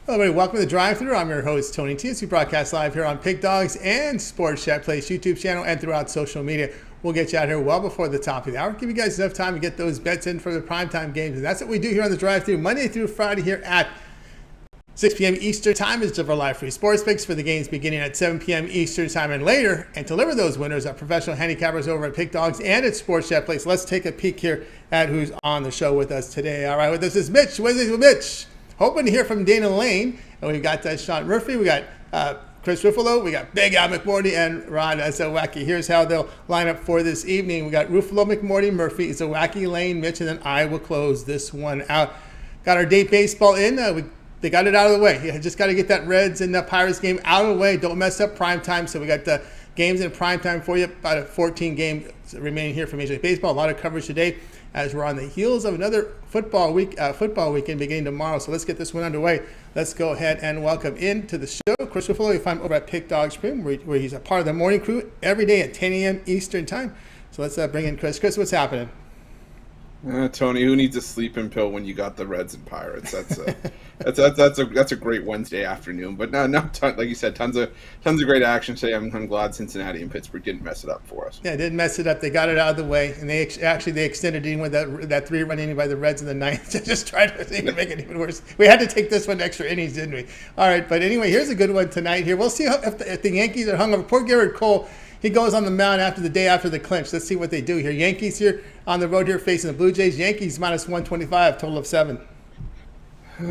Hello, everybody. Welcome to the Drive-Thru. I'm your host, Tony T. We broadcast live here on Pig Dogs and Sports Chat Place YouTube channel and throughout social media. We'll get you out here well before the top of the hour. Give you guys enough time to get those bets in for the primetime games. And that's what we do here on the Drive-Thru, Monday through Friday here at 6 p.m. Eastern Time is our live free sports picks for the games beginning at 7 p.m. Eastern Time and later. And deliver those winners are professional handicappers over at Pig Dogs and at Sports Chat Place. Let's take a peek here at who's on the show with us today. All right, with us is Mitch. Wednesdays with Mitch. Hoping to hear from Dana Lane. And we've got Sean Murphy. We got Chris Ruffolo. We got Big Al McMordie and Ron Zawacky. Here's how they'll line up for this evening. We got Ruffolo, McMordie, Murphy, Zawacky, Lane, Mitch, and then I will close this one out. Got our date baseball in. They got it out of the way. You just got to get that Reds and Pirates game out of the way. Don't mess up prime time. So we got the games in prime time for you. About a 14 game remaining here for Major League Baseball. A lot of coverage today as we're on the heels of another football weekend beginning tomorrow. So let's get this one underway. Let's go ahead and welcome into the show Chris Ruffolo. You find him over at Pick Dogs Crew, where he's a part of the morning crew every day at 10 a.m. Eastern Time. So let's bring in Chris. Chris, what's happening? Tony, who needs a sleeping pill when you got the Reds and Pirates? That's a great Wednesday afternoon. But no, like you said, tons of great action today. I'm glad Cincinnati and Pittsburgh didn't mess it up for us. Yeah, didn't mess it up. They got it out of the way, and they extended it in with that 3-run inning by the Reds in the ninth to just try to make it even worse. We had to take this one extra innings, didn't we? All right, but anyway, here's a good one tonight. Here, we'll see if the Yankees are hungover. Poor Garrett Cole. He goes on the mound after the day after the clinch. Let's see what they do here. Yankees here on the road here facing the Blue Jays. Yankees minus 125, total of 7.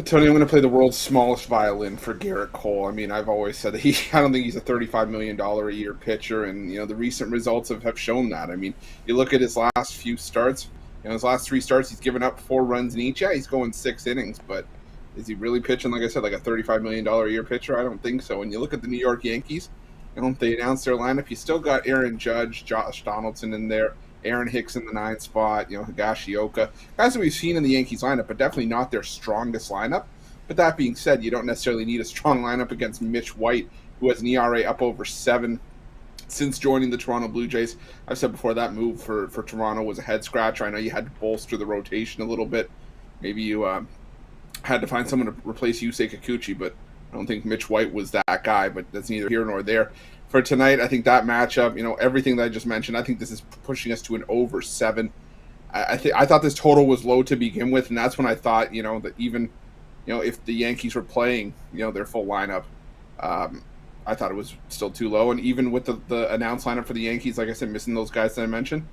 Tony, I'm going to play the world's smallest violin for Garrett Cole. I mean, I've always said that I don't think he's a $35 million a year pitcher, and the recent results have shown that. I mean, you look at his last few starts. His last 3 starts, he's given up 4 runs in each. Yeah, he's going 6 innings, but is he really pitching, like I said, like a $35 million a year pitcher? I don't think so. When you look at the New York Yankees, they announced their lineup. You still got Aaron Judge, Josh Donaldson in there, Aaron Hicks in the 9th spot, Higashioka. Guys that we've seen in the Yankees lineup, but definitely not their strongest lineup. But that being said, you don't necessarily need a strong lineup against Mitch White, who has an ERA up over 7 since joining the Toronto Blue Jays. I've said before that move for Toronto was a head scratcher. I know you had to bolster the rotation a little bit. Maybe you had to find someone to replace Yusei Kikuchi, but I don't think Mitch White was that guy, but that's neither here nor there. For tonight, I think that matchup, everything that I just mentioned, I think this is pushing us to an over 7. I thought this total was low to begin with, and that's when I thought, that even, if the Yankees were playing, their full lineup, I thought it was still too low. And even with the announced lineup for the Yankees, like I said, missing those guys that I mentioned,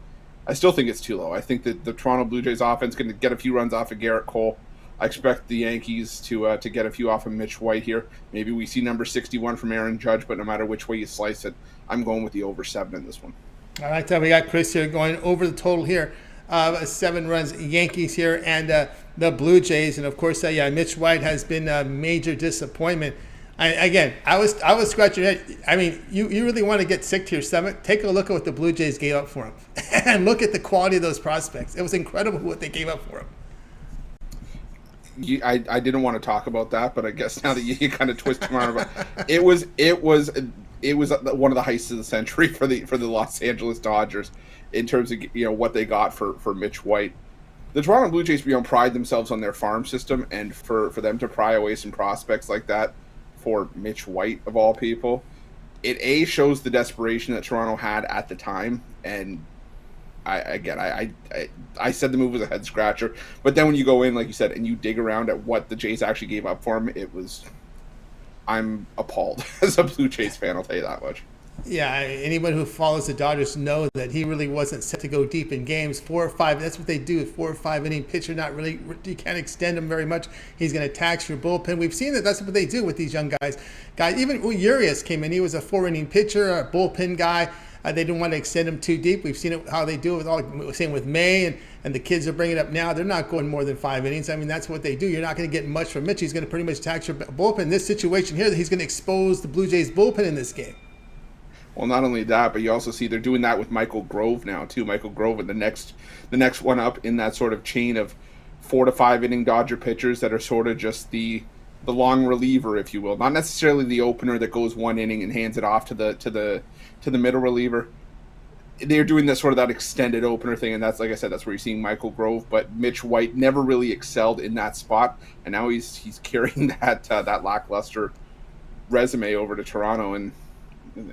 I still think it's too low. I think that the Toronto Blue Jays offense is going to get a few runs off of Garrett Cole. I expect the Yankees to get a few off of Mitch White here. Maybe we see number 61 from Aaron Judge, but no matter which way you slice it, I'm going with the over 7 in this one. All right, we got Chris here going over the total here. 7 runs Yankees here and the Blue Jays. And, of course, Mitch White has been a major disappointment. I was scratching your head. I mean, you really want to get sick to your stomach? Take a look at what the Blue Jays gave up for him. And look at the quality of those prospects. It was incredible what they gave up for him. I didn't want to talk about that, but I guess now that you kind of twist my arm, it was one of the heists of the century for the Los Angeles Dodgers in terms of what they got for Mitch White. The Toronto Blue Jays pride themselves on their farm system, and for them to pry away some prospects like that for Mitch White of all people, it shows the desperation that Toronto had at the time. And I said the move was a head scratcher, but then when you go in, like you said, and you dig around at what the Jays actually gave up for him, I'm appalled as a Blue Jays fan. I'll tell you that much. Yeah, anyone who follows the Dodgers know that he really wasn't set to go deep in games. 4 or 5, that's what they do. 4 or 5 inning pitcher, not really. You can't extend him very much. He's going to tax your bullpen. We've seen that's what they do with these young guys. Even Urias came in. He was a 4-inning pitcher, a bullpen guy. They didn't want to extend him too deep. We've seen how they do it same with May, and the kids are bringing it up now. They're not going more than 5 innings. I mean, that's what they do. You're not going to get much from Mitch. He's going to pretty much tax your bullpen. In this situation here, he's going to expose the Blue Jays bullpen in this game. Well, not only that, but you also see they're doing that with Michael Grove now too. Michael Grove, and the next one up in that sort of chain of 4 to 5 inning Dodger pitchers that are sort of just the long reliever, if you will, not necessarily the opener that goes 1 inning and hands it off to the middle reliever. they're doing that sort of that extended opener thing, and that's, like I said, that's where you're seeing Michael Grove. But Mitch White never really excelled in that spot, and now he's carrying that lackluster resume over to Toronto. And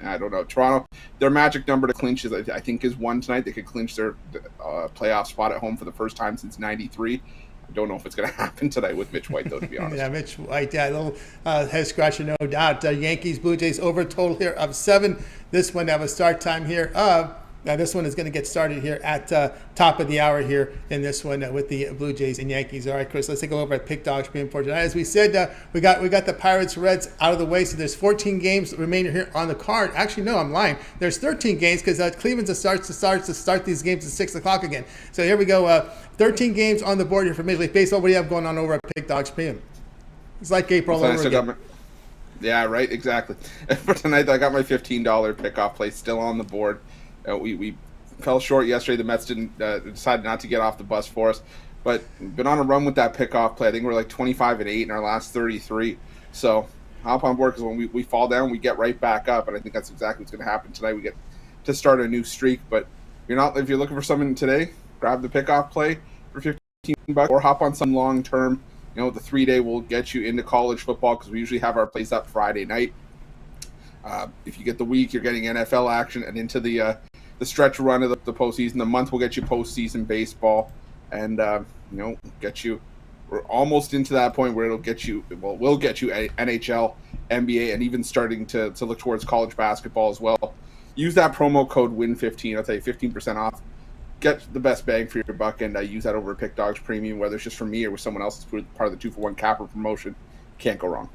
I don't know, Toronto, their magic number to clinch is, I think, is 1 tonight. They could clinch their playoff spot at home for the first time since '93. I don't know if it's going to happen tonight with Mitch White, though, to be honest. Yeah, Mitch White, a little head scratcher, no doubt. Yankees, Blue Jays over total here of 7. This one have a start time here of. Now this one is going to get started here at top of the hour here in this one with the Blue Jays and Yankees. All right, Chris, let's take a look over at Pick Dogs Premium for tonight. As we said, we got the Pirates Reds out of the way, so there's 14 games remaining here on the card. Actually, no, I'm lying. There's 13 games because Cleveland starts to start these games at 6 o'clock again. So here we go. 13 games on the board here for Major League Baseball. What do you have going on over at Pick Dogs Premium? It's like April all over again. Yeah, right, exactly. For tonight, I got my $15 pick-off play still on the board. We fell short yesterday. The Mets didn't decided not to get off the bus for us, but we've been on a run with that pickoff play. I think we're like 25-8 in our last 33. So hop on board, because when we fall down, we get right back up, and I think that's exactly what's going to happen tonight. We get to start a new streak. But if you're looking for something today, grab the pickoff play for $15, or hop on some long term. The 3-day will get you into college football, because we usually have our plays up Friday night. If you get the week, you're getting NFL action, and into the stretch run of the postseason. The month will get you postseason baseball, and get you. We're almost into that point where we'll get you NHL, NBA, and even starting to look towards college basketball as well. Use that promo code WIN15. I'll tell you 15% off. Get the best bang for your buck, and use that over at Pick Dogs Premium, whether it's just for me or with someone else that's part of the 2-for-1 capper promotion. Can't go wrong.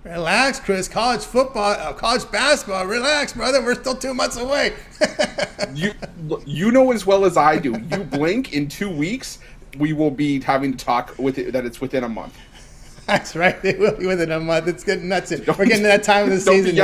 Relax, Chris. College football, college basketball. Relax, brother. We're still 2 months away. You know as well as I do. You blink, in 2 weeks, we will be having to talk with it that it's within a month. That's right. They will be within a month. It's getting nuts. We're getting to that time of the season.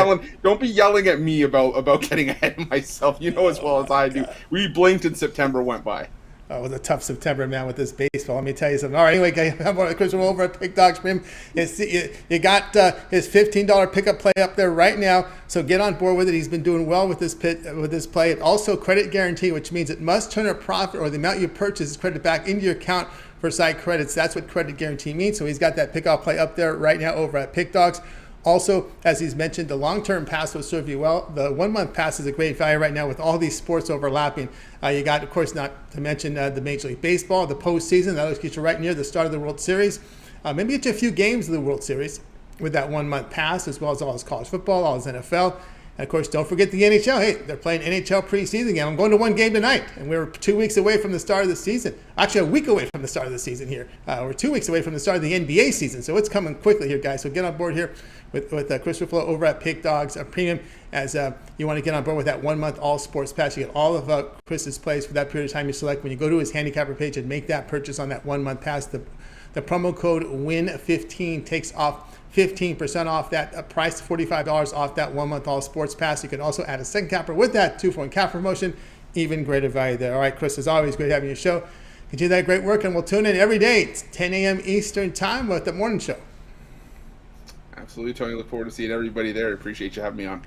Don't be yelling at me about getting ahead of myself. You know as well as I do. We blinked and September went by. It was a tough September, man, with this baseball. Let me tell you something. All right, anyway, Chris, we're over at Pick Dogs Premium. You got his $15 pickup play up there right now, so get on board with it. He's been doing well with this play. And also credit guarantee, which means it must turn a profit, or the amount you purchase is credited back into your account for site credits. That's what credit guarantee means. So he's got that pickup play up there right now over at Pick Dogs. Also, as he's mentioned, the long-term pass will serve you well. The 1-month pass is a great value right now with all these sports overlapping. You got, of course, not to mention the Major League Baseball, the postseason. That'll get you right near the start of the World Series. Maybe get you a few games of the World Series with that 1-month pass, as well as all his college football, all his NFL. And, of course, don't forget the NHL. Hey, they're playing NHL preseason again. I'm going to one game tonight, and we're 2 weeks away from the start of the season. Actually, a week away from the start of the season here. We're 2 weeks away from the start of the NBA season, so it's coming quickly here, guys. So get on board here with Chris Ruffolo over at Pick Dogs Premium, as you want to get on board with that 1-month all sports pass. You get all of Chris's plays for that period of time you select. When you go to his handicapper page and make that purchase on that 1-month pass, the promo code WIN15 takes off 15% off that price, $45 off that 1-month all sports pass. You can also add a second capper with that 2-for-1 cap promotion. Even greater value there. All right, Chris, as always, great having your show. Continue that great work, and we'll tune in every day. It's 10 a.m. Eastern time with the morning show. Absolutely, Tony. Look forward to seeing everybody there. Appreciate you having me on.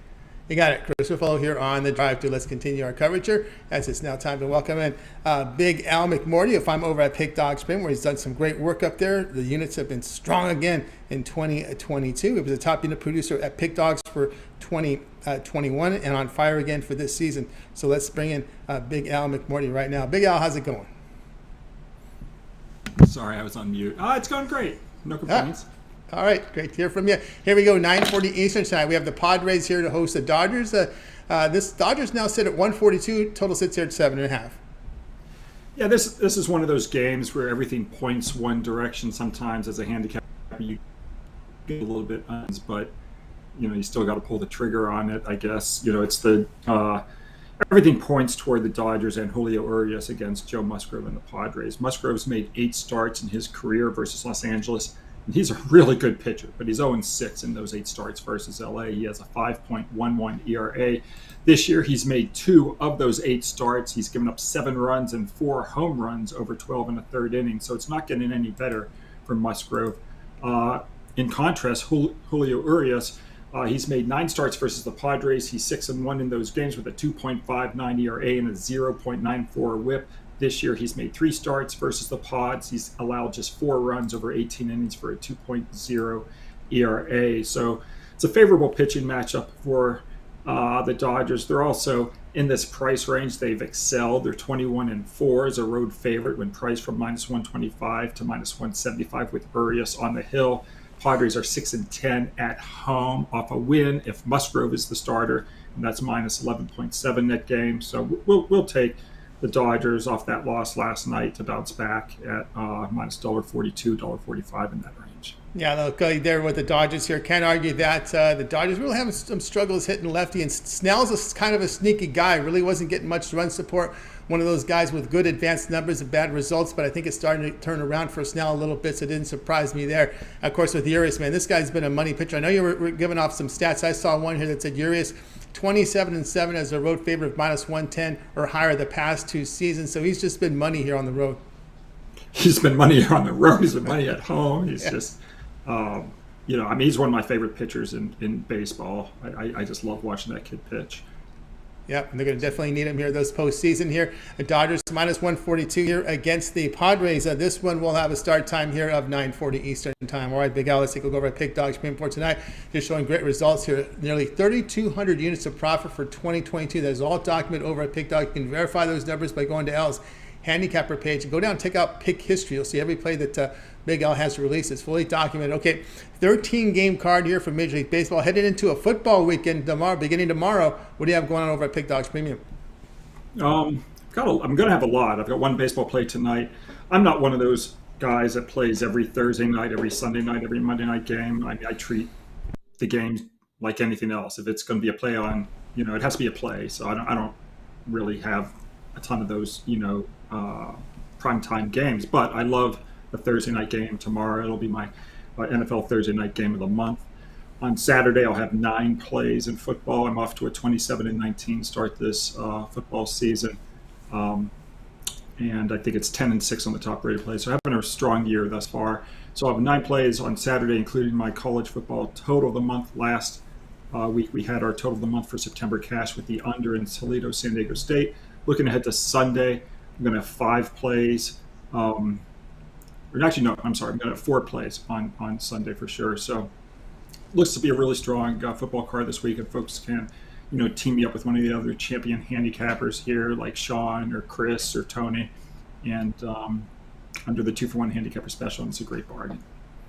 You got it. Chris Ruffolo here on the drive through. Let's continue our coverage here, as it's now time to welcome in Big Al McMordie. If I'm over at Pick Dogs Premium, where he's done some great work up there. The units have been strong again in 2022. He was a top unit producer at Pick Dogs for 2021 and on fire again for this season. So let's bring in Big Al McMordie right now. Big Al, how's it going? Sorry, I was on mute. It's going great. No complaints. All right, great to hear from you. Here we go, 9:40 Eastern tonight. We have the Padres here to host the Dodgers. This Dodgers now sit at 142. Total sits here at 7.5. Yeah, this is one of those games where everything points one direction. Sometimes as a handicap, you get a little bit, but you still got to pull the trigger on it. I guess it's the everything points toward the Dodgers and Julio Urias against Joe Musgrove and the Padres. Musgrove's made 8 starts in his career versus Los Angeles. And he's a really good pitcher, but he's 0-6 in those 8 starts versus LA. He has a 5.11 ERA. This year, he's made 2 of those 8 starts. He's given up 7 runs and 4 home runs over 12 1/3 innings. So it's not getting any better for Musgrove. In contrast, Julio Urias, He's made 9 starts versus the Padres. He's 6-1 in those games with a 2.59 ERA and a 0.94 WHIP. This year, he's made 3 starts versus the Pods. He's allowed just 4 runs over 18 innings for a 2.0 ERA. So it's a favorable pitching matchup for the Dodgers. They're also in this price range. They've excelled. They're 21-4 as a road favorite when priced from -125 to -175 with Urias on the hill. Padres are 6-10 at home off a win if Musgrove is the starter, and that's -11.7 net game. So we'll take the Dodgers off that loss last night to bounce back at -$1.42, $1.45 in that range. Yeah, they'll go there with the Dodgers here. Can't argue that. The Dodgers really having some struggles hitting lefty, and Snell's a kind of a sneaky guy. Really wasn't getting much run support. One of those guys with good advanced numbers and bad results, but I think it's starting to turn around for Snell a little bit, so it didn't surprise me there. Of course, with Urias, man, this guy's been a money pitcher. I know you were giving off some stats. I saw one here that said Urias 27-7 as a road favorite of -110 or higher the past 2 seasons. So he's just been money here on the road. He's been money on the road. He's been money at home. He's just, I mean, he's one of my favorite pitchers in baseball. I just love watching that kid pitch. Yep, and they're going to definitely need him here this postseason here. The Dodgers -142 here against the Padres. This one will have a start time here of 9:40 Eastern time. All right, Big Al, let's take a look over at Pick Dogs Premium for tonight. Just showing great results here. Nearly 3,200 units of profit for 2022. That is all documented over at Pick Dog. You can verify those numbers by going to Al's Handicapper page and go down and check out pick history. You'll see every play that Big Al has released. It's fully documented. Okay, 13-game card here for Major League Baseball. Headed into a football weekend tomorrow, beginning tomorrow. What do you have going on over at Pick Dogs Premium? I'm going to have a lot. I've got one baseball play tonight. I'm not one of those guys that plays every Thursday night, every Sunday night, every Monday night game. I treat the games like anything else. If it's going to be a play on, it has to be a play. So I don't really have a ton of those, primetime games. But I love the Thursday night game tomorrow. It'll be my NFL Thursday night game of the month. On Saturday, I'll have 9 plays in football. I'm off to a 27-19 start this football season. And I think it's 10-6 on the top rated plays. So having a strong year thus far. So I'll have 9 plays on Saturday, including my college football total of the month. Last week, we had our total of the month for September cash with the under in Toledo, San Diego State. Looking ahead to Sunday, I'm going to have 5 plays. I'm going to have 4 plays on Sunday for sure. So looks to be a really strong football card this week, and folks can, team me up with one of the other champion handicappers here, like Sean or Chris or Tony, and under the 2-for-1 handicapper special, and it's a great bargain.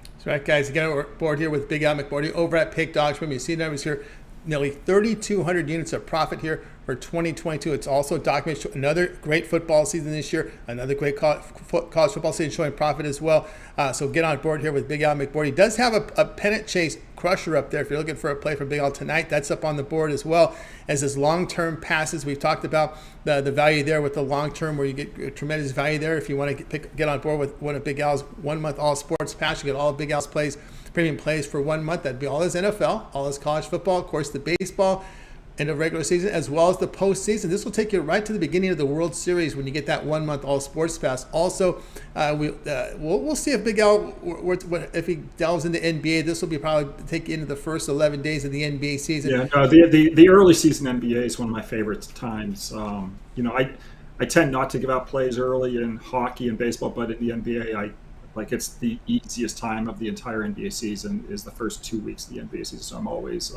That's right, guys. Again, we're board here with Big Al McMordie over at Pick Dogs. When you see numbers here, nearly 3,200 units of profit here for 2022. It's also documented another great football season this year, another great college football season showing profit as well. So get on board here with Big Al McMordie. He does have a pennant chase crusher up there. If you're looking for a play for Big Al tonight, that's up on the board as well as his long-term passes. We've talked about the value there with the long-term, where you get tremendous value there. If you want to get on board with one of Big Al's 1-month all sports pass, you get all of Big Al's premium plays for 1 month. That'd be all his NFL, all his college football, of course, the baseball in the regular season, as well as the postseason. This will take you right to the beginning of the World Series when you get that 1-month all sports pass. Also, we'll see if Big Al, if he delves into NBA. This will be probably take you into the first 11 days of the NBA season. Yeah, no, the early season NBA is one of my favorite times. I tend not to give out plays early in hockey and baseball, but in the NBA, it's the easiest time of the entire NBA season is the first 2 weeks of the NBA season. So I'm always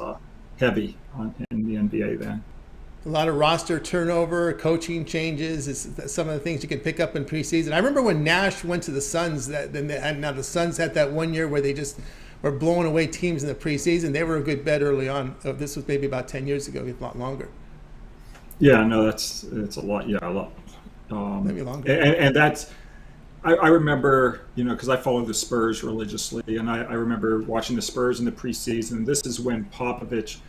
heavy in the NBA then. A lot of roster turnover, coaching changes. It's some of the things you can pick up in preseason. I remember when Nash went to the Suns, now the Suns had that 1 year where they just were blowing away teams in the preseason. They were a good bet early on. This was maybe about 10 years ago, if not longer. Yeah, no, it's a lot. Yeah, a lot. Maybe longer. And that's, I remember, because I follow the Spurs religiously, and I remember watching the Spurs in the preseason. This is when Popovich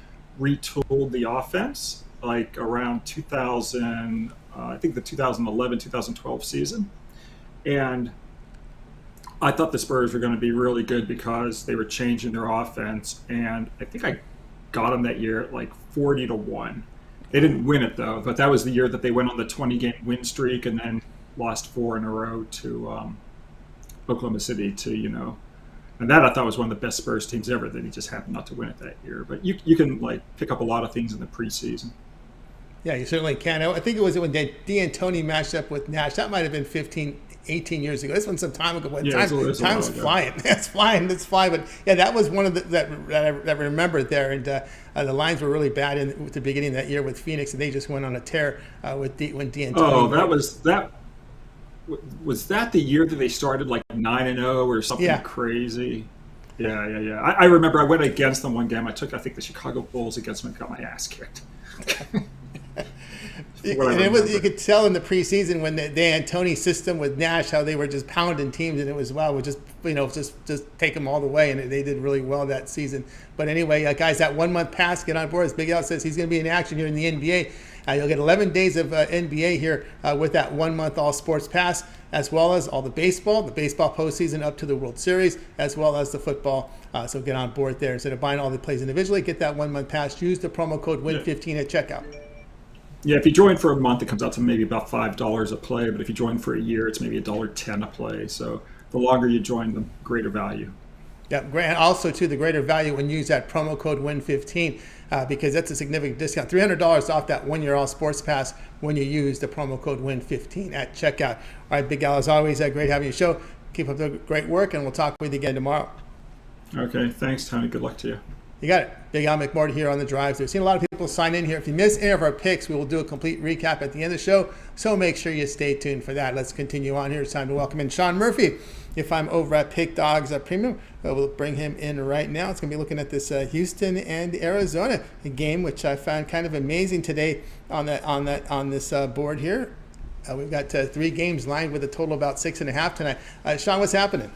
retooled the offense, like around 2000, I think the 2011-2012 season. And I thought the Spurs were going to be really good because they were changing their offense. And I think I got them that year at like 40-1. They didn't win it, though, but that was the year that they went on the 20-game win streak and then lost 4 in a row to Oklahoma City to, And that I thought was one of the best Spurs teams ever. That he just happened not to win it that year. But you can like pick up a lot of things in the preseason. Yeah, you certainly can. I think it was when D'Antoni matched up with Nash. That might have been 15, 18 years ago. This one's some time ago. Time's flying. It's flying. But yeah, that was one of the that I remembered there. And the lines were really bad at the beginning of that year with Phoenix, and they just went on a tear when D'Antoni. Oh, was that the year that they started like 9-0 or something crazy? Yeah. I remember I went against them one game. I think the Chicago Bulls against them and got my ass kicked. And you could tell in the preseason when the D'Antoni system with Nash, how they were just pounding teams, and it was would just take them all the way, and they did really well that season. But anyway, guys, that 1 month pass, get on board. As Big Al says, he's going to be in action here in the NBA. You'll get 11 days of NBA here with that 1 month all sports pass, as well as all the baseball postseason up to the World Series, as well as the football. So get on board there. Instead of buying all the plays individually, get that 1 month pass. Use the promo code WIN15 at checkout. Yeah, if you join for a month, it comes out to maybe about $5 a play. But if you join for a year, it's maybe $1.10 a play. So the longer you join, the greater value. Yeah, and also too, the greater value when you use that promo code WIN15 because that's a significant discount. $300 off that 1 year all sports pass when you use the promo code WIN15 at checkout. All right, Big Al, as always, great having you show. Keep up the great work, and we'll talk with you again tomorrow. Okay, thanks, Tony. Good luck to you. You got it. Big Al McMordie here on the drives. We've seen a lot of people sign in here. If you miss any of our picks, we will do a complete recap at the end of the show. So make sure you stay tuned for that. Let's continue on here. It's time to welcome in Sean Murphy. If I'm over at Pick Dogs Premium, we'll bring him in right now. It's going to be looking at this Houston and Arizona game, which I found kind of amazing today on this board here. We've got 3 games lined with a total of about 6.5 tonight. Sean, what's happening?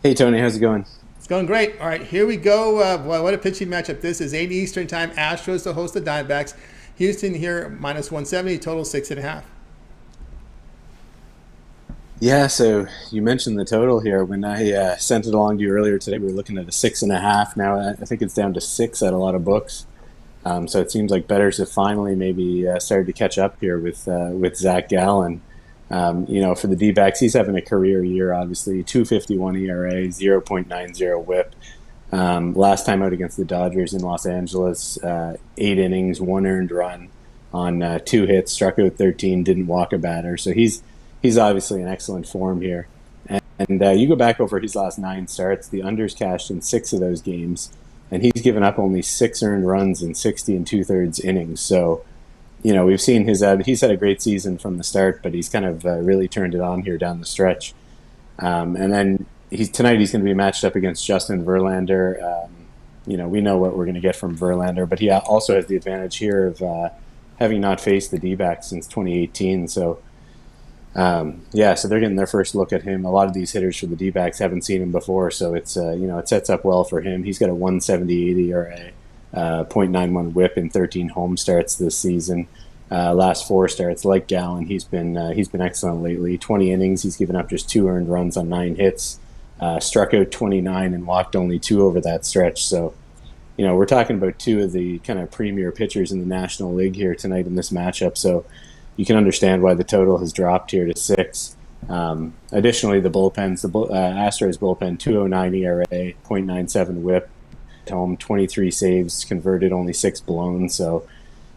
Hey, Tony. How's it going? Going great. All right, here we go. Boy, what a pitching matchup this is. 8 Eastern time. Astros to host the Diamondbacks. Houston here minus 170. Total 6.5. Yeah. So you mentioned the total here. When I sent it along to you earlier today, we were looking at a 6.5. Now I think it's down to 6 at a lot of books. So it seems like bettors have finally maybe started to catch up here with Zach Gallen. For the D-backs, he's having a career year, obviously. 2.51 ERA, 0.90 whip. Last time out against the Dodgers in Los Angeles, 8 innings, 1 earned run on 2 hits, struck out 13, didn't walk a batter. So he's obviously in excellent form here. And you go back over his last 9 starts, the unders cashed in 6 of those games, and he's given up only 6 earned runs in 60 2/3 innings. So we've seen he's had a great season from the start, but he's kind of really turned it on here down the stretch. And then tonight he's going to be matched up against Justin Verlander. We know what we're going to get from Verlander, but he also has the advantage here of having not faced the D-backs since 2018. So, so they're getting their first look at him. A lot of these hitters for the D-backs haven't seen him before, so it's it sets up well for him. He's got a 1.78 ERA. 0.91 whip in 13 home starts this season. Last 4 starts, like Gallen, he's been excellent lately. 20 innings, he's given up just 2 earned runs on 9 hits, struck out 29 and walked only 2 over that stretch. So, we're talking about 2 of the kind of premier pitchers in the National League here tonight in this matchup. So you can understand why the total has dropped here to 6. Additionally, the bullpens, the Astros bullpen, 2.09 ERA, 0.97 whip. Home, 23 saves, converted only 6 blown. So,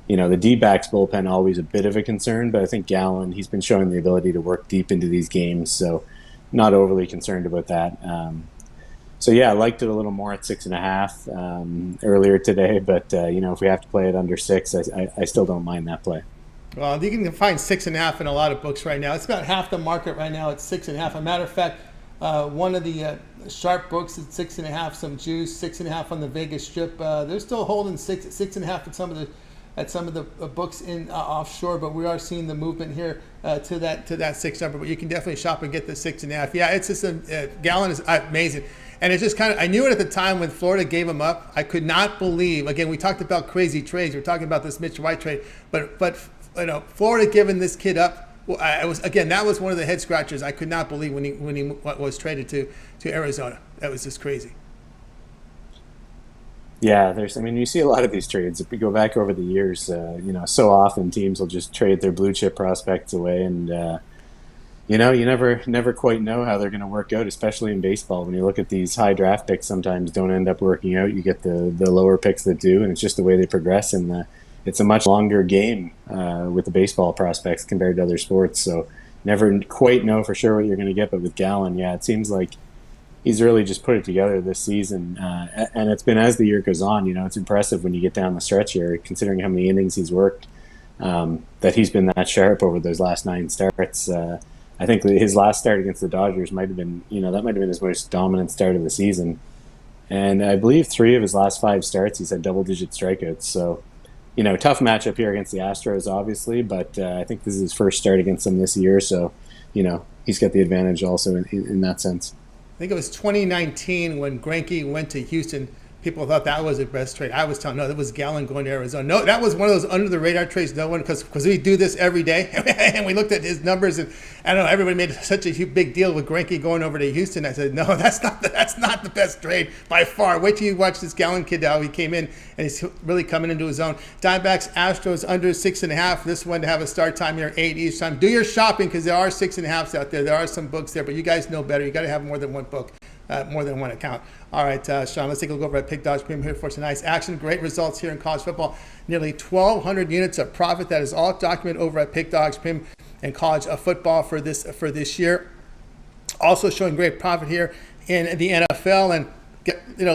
the D-backs bullpen always a bit of a concern, but I think Gallen, he's been showing the ability to work deep into these games, so not overly concerned about that. I liked it a little more at 6.5 earlier today, but if we have to play it under 6, I still don't mind that play. Well, you can find 6.5 in a lot of books right now. It's about half the market right now at 6.5. As a matter of fact, one of the sharp books at 6.5, some juice, 6.5 on the Vegas Strip. They're still holding 6.5 at some of the books in offshore, but we are seeing the movement here to that 6 number. But you can definitely shop and get the 6.5. Yeah, it's just Gallen is amazing, and it's just kind of, I knew it at the time when Florida gave him up. I could not believe. Again, we talked about crazy trades. We're talking about this Mitch White trade, but Florida giving this kid up. Well, that was one of the head scratchers. I could not believe when he was traded to Arizona. That was just crazy. Yeah, you see a lot of these trades. If we go back over the years, so often teams will just trade their blue chip prospects away, and You never quite know how they're going to work out, especially in baseball. When you look at these high draft picks, sometimes don't end up working out. You get the lower picks that do, and it's just the way they progress. And it's a much longer game with the baseball prospects compared to other sports. So never quite know for sure what you're going to get. But with Gallen, yeah, it seems like he's really just put it together this season. And it's been as the year goes on. It's impressive when you get down the stretch here, considering how many innings he's worked, that he's been that sharp over those last 9 starts. I think his last start against the Dodgers might have been, that might have been his most dominant start of the season. And I believe 3 of his last 5 starts, he's had double-digit strikeouts. So, tough matchup here against the Astros, obviously, but I think this is his first start against them this year. So, he's got the advantage also in that sense. I think it was 2019 when Greinke went to Houston. People thought that was the best trade. I was telling no, that was Gallen going to Arizona. No, that was one of those under the radar trades. No one, because we do this every day, and we looked at his numbers, and I don't know. Everybody made such a big deal with Greinke going over to Houston. I said, no, that's not the best trade by far. Wait till you watch this Gallen kid how he came in, and he's really coming into his own. Diamondbacks, Astros under 6.5. This one to have a start time here 8 each time. Do your shopping because there are 6.5s out there. There are some books there, but you guys know better. You got to have more than one book. More than one account. All right, Sean, let's take a look over at Pick Dodge Premium here for tonight's action. Great results here in college football. Nearly 1,200 units of profit. That is all documented over at Pick Dodge Premium and college football for this year. Also showing great profit here in the NFL. And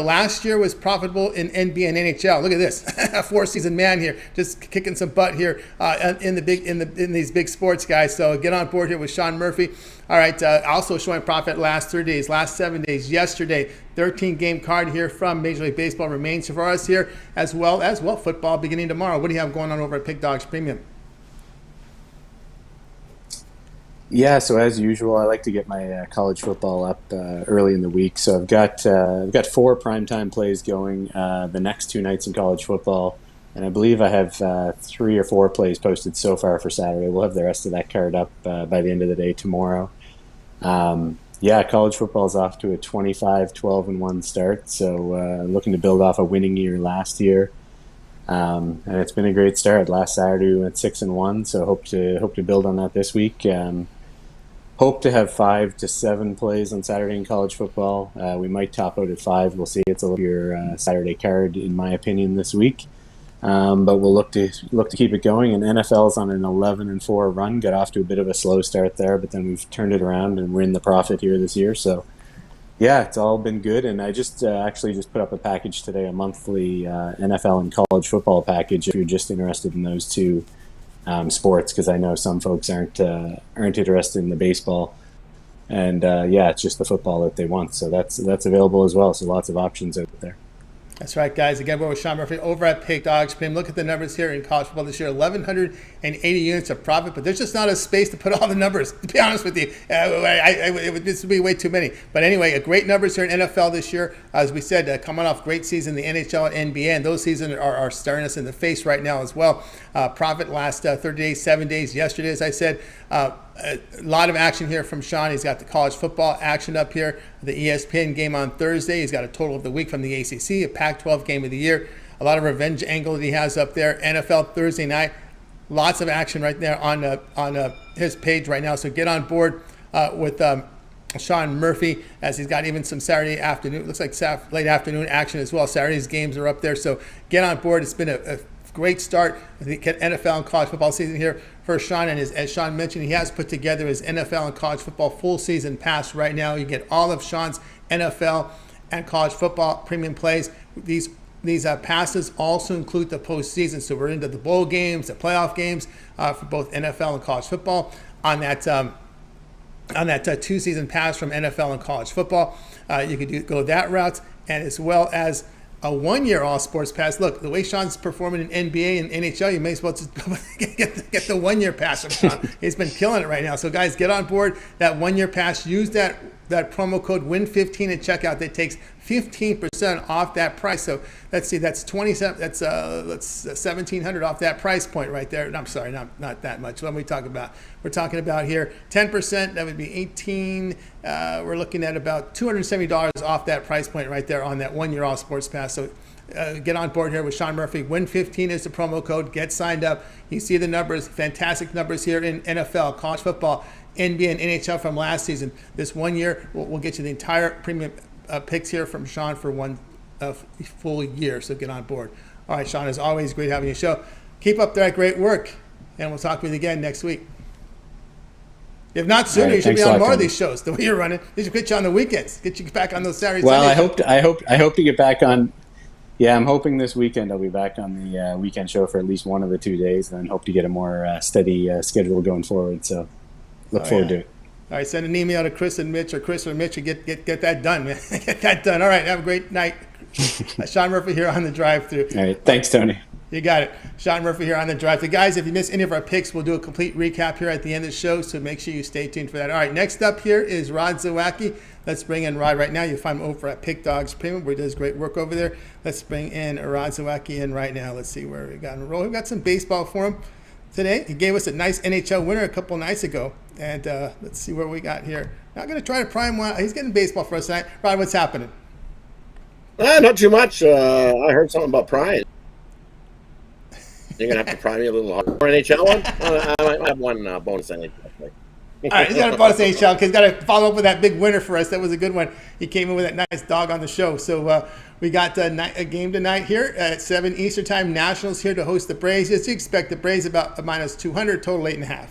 last year was profitable in NBA and NHL. Look at this, a 4-season man here, just kicking some butt here in these big sports, guys. So get on board here with Sean Murphy. All right, also showing profit last 3 days, last 7 days. Yesterday, 13-game card here from Major League Baseball remains for us here, as well football beginning tomorrow. What do you have going on over at Pick Dogs Premium? Yeah, so as usual, I like to get my college football up early in the week. So I've got 4 primetime plays going the next 2 nights in college football, and I believe I have 3 or 4 plays posted so far for Saturday. We'll have the rest of that card up by the end of the day tomorrow. College football is off to a 25-12-1 start, so looking to build off a winning year last year. And it's been a great start. Last Saturday we went 6-1, so hope to build on that this week. Hope to have 5 to 7 plays on Saturday in college football. We might top out at 5. We'll see. It's a little Saturday card, in my opinion, this week. But we'll look to keep it going. And NFL's on an 11-4 run. Got off to a bit of a slow start there, but then we've turned it around and we're in the profit here this year. So, yeah, it's all been good. And I just actually put up a package today, a monthly NFL and college football package. If you're just interested in those 2 sports, because I know some folks aren't interested in the baseball, and it's just the football that they want. So that's available as well. So lots of options out there. That's right, guys. Again, we're with Sean Murphy over at Pick Dogs Premium. Look at the numbers here in college football this year: 1,180 units of profit. But there's just not a space to put all the numbers. To be honest with you, this would be way too many. But anyway, great numbers here in NFL this year. As we said, coming off great season, the NHL and NBA, and those seasons are staring us in the face right now as well. Profit last 30 days, 7 days. Yesterday, as I said. A lot of action here from Sean. He's got the college football action up here, the ESPN game on Thursday. He's got a total of the week from the ACC, a Pac-12 game of the year. A lot of revenge angle that he has up there. NFL Thursday night. Lots of action right there on his page right now. So get on board with Sean Murphy, as he's got even some Saturday afternoon. Looks like late afternoon action as well. Saturday's games are up there. So get on board. It's been a great start. I think NFL and college football season here for Sean, and as Sean mentioned, he has put together his NFL and college football full season pass right now. You get all of Sean's NFL and college football premium plays. These passes also include the postseason, so we're into the bowl games, the playoff games for both NFL and college football on that 2-season pass from NFL and college football. You could go that route, and as well as a 1-year all sports pass. Look, the way Sean's performing in NBA and NHL, you may as well just get the 1-year pass from Sean. He's been killing it right now. So guys, get on board that 1-year pass. Use that promo code WIN15 at checkout. That takes 15% off that price. So let's see, that's 27. That's $1,700 off that price point right there. No, I'm sorry, not that much. What are we talking about? We're talking about here 10%. That would be 18. We're looking at about $270 off that price point right there on that 1-year all sports pass. So get on board here with Sean Murphy. WIN15 is the promo code. Get signed up. You see the numbers, fantastic numbers here in NFL, college football, NBA and NHL from last season. This 1 year, we'll get you the entire premium picks here from Sean for one full year. So get on board. All right, Sean, as always, great having you show. Keep up that great work, and we'll talk with you again next week. If not sooner, you should be on more of these shows. The way you're running, they should put you on the weekends. Get you back on those Saturdays. Well, I hope to get back on. Yeah, I'm hoping this weekend I'll be back on the weekend show for at least one of the 2 days, and hope to get a more steady schedule going forward. So look forward to it. All right, send an email to Chris and Mitch, or Chris or Mitch, and get that done, man. Get that done. All right, have a great night. Sean Murphy here on the drive-thru. All right, thanks, Tony. You got it. Sean Murphy here on the drive-thru. Guys, if you missed any of our picks, we'll do a complete recap here at the end of the show, so make sure you stay tuned for that. All right, next up here is Rod Zawacky. Let's bring in Rod right now. You'll find him over at Pick Dogs Premium, where he does great work over there. Let's bring in Rod Zawacky in right now. Let's see where we got in a roll. We've got some baseball for him today. He gave us a nice NHL winner a couple nights ago. And let's see what we got here. Not going to try to prime one. He's getting baseball for us tonight. Rod, what's happening? Not too much. I heard something about prime. You're going to have to prime me a little harder. NHL one? I might have one bonus NHL. All right, he's got a bonus NHL because he's got to follow up with that big winner for us. That was a good one. He came in with that nice dog on the show. So we got a game tonight here at 7 Eastern Time. Nationals here to host the Braves. As you expect, the Braves about a minus 200, total 8.5.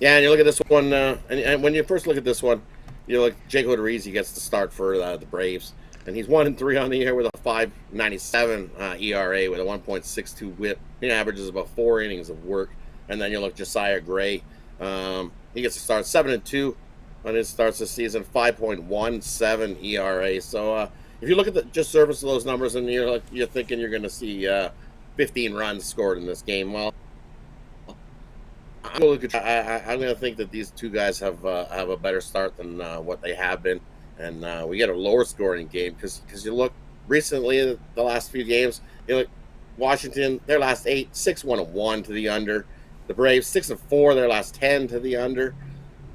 Yeah, and you look at this one, and when you first look at this one, you look Jake Odorizzi gets the start for the Braves, and he's 1-3 on the year with a 5.97 ERA with a 1.62 WHIP. He averages about 4 innings of work. And then you look Josiah Gray. He gets to start 7-2 on his starts this season, 5.17 ERA. So if you look at the just surface of those numbers, and you're thinking you're going to see 15 runs scored in this game, well, I'm going to think that these two guys have a better start than what they have been, and we get a lower scoring game because you look recently the last few games. You look Washington, their last 8, 6-1-1 to the under. The Braves 6-4, their last 10 to the under,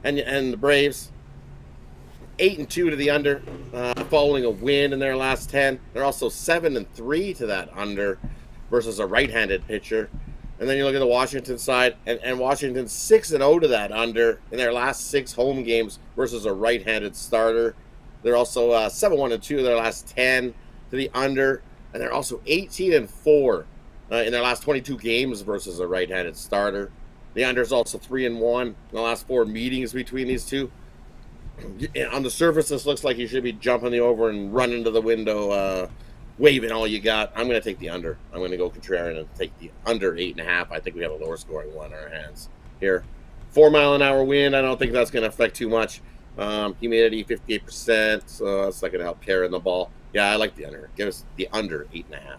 and the Braves 8-2 to the under, following a win in their last 10. They're also 7-3 to that under versus a right-handed pitcher. And then you look at the Washington side, and Washington's 6-0 to that under in their last 6 home games versus a right-handed starter. They're also 7-1-2 in their last 10 to the under, and they're also 18-4 in their last 22 games versus a right-handed starter. The under is also 3-1 in the last 4 meetings between these two. On the surface, this looks like you should be jumping the over and running to the window, waving all you got. I'm going to take the under. I'm going to go contrarian and take the under 8.5. I think we have a lower scoring one in our hands here. 4-mile-an-hour wind. I don't think that's going to affect too much. Humidity 58%, so that's not going to help carrying the ball. Yeah, I like the under. Give us the under 8.5.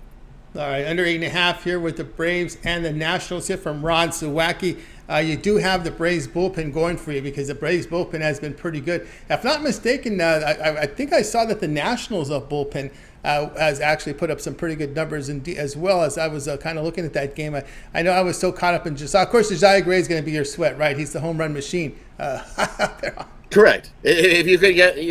All right, under 8.5 here with the Braves and the Nationals here from Rod Zawacky. You do have the Braves bullpen going for you because the Braves bullpen has been pretty good. If not mistaken, I think I saw that the Nationals bullpen has actually put up some pretty good numbers as well. As I was kind of looking at that game. I know I was so caught up in just, of course, Josiah Gray is going to be your sweat, right? He's the home run machine. Correct. If you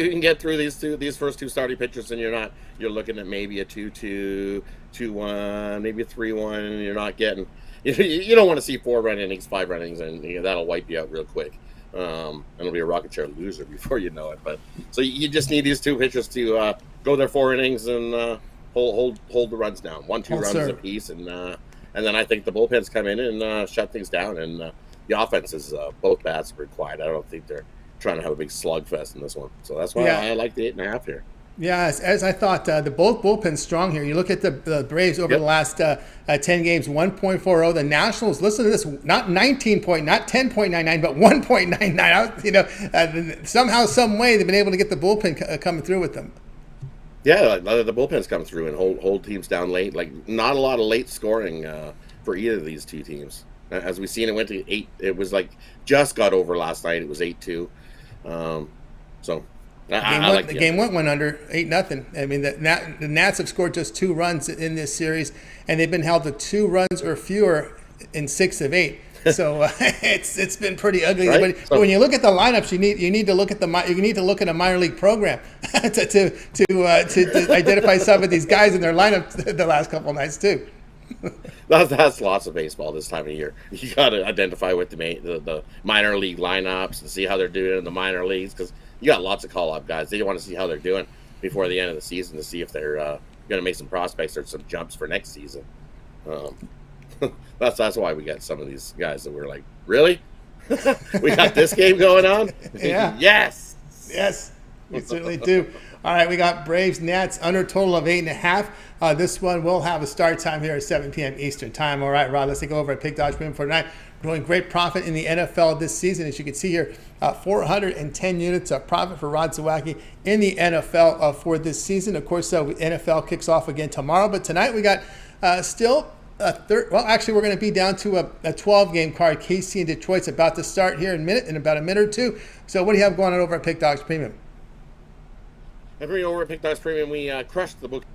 can get through these first 2 starting pitchers, and you're looking at maybe a 2-2, 2-1, maybe a 3-1, and you're not getting. You don't want to see 4 run innings, 5 run innings, and that'll wipe you out real quick. And it'll be a rocket chair loser before you know it. But so you just need these 2 pitchers to go their 4 innings and hold the runs down, 1-2 runs apiece, and then I think the bullpens come in and shut things down, and the offense is both bats are pretty quiet. I don't think they're trying to have a big slugfest in this one, so that's why I like the 8.5 here. Yeah, as I thought, the both bullpens strong here. You look at the Braves over the last 10 games, 1.40. The Nationals, listen to this, not 19 not 10.99, but 1.99. Somehow, some way, they've been able to get the bullpen coming through with them. Yeah, the bullpens come through and hold teams down late. Like, not a lot of late scoring for either of these 2 teams. As we've seen, it went to 8. It was like just got over last night. It was 8-2. So. The game went under 8-0. I mean, the Nats have scored just 2 runs in this series, and they've been held to 2 runs or fewer in 6 of 8. So it's been pretty ugly. Right? But when you look at the lineups, you need to look at a minor league program to identify some of these guys in their lineup the last couple of nights too. That's lots of baseball this time of year. You got to identify with the minor league lineups and see how they're doing in the minor leagues, because you got lots of call-up guys. They want to see how they're doing before the end of the season to see if they're going to make some prospects or some jumps for next season. That's why we got some of these guys that we're like, really? We got this game going on? Yeah. Yes. Yes, we certainly do. All right, we got Braves Nats under total of 8.5. This one will have a start time here at 7 p.m. Eastern time. All right, Rod, let's take over at Pick Dodge Premium for tonight. We're doing great profit in the NFL this season. As you can see here, 410 units of profit for Rod Zawacky in the NFL for this season. Of course, NFL kicks off again tomorrow, but tonight we got still a third. Well, actually, we're going to be down to a 12-game card. KC and Detroit's about to start here in about a minute or two. So what do you have going on over at Pick Dogs Premium? Every over at Pick Dogs Premium, we crushed the Bookie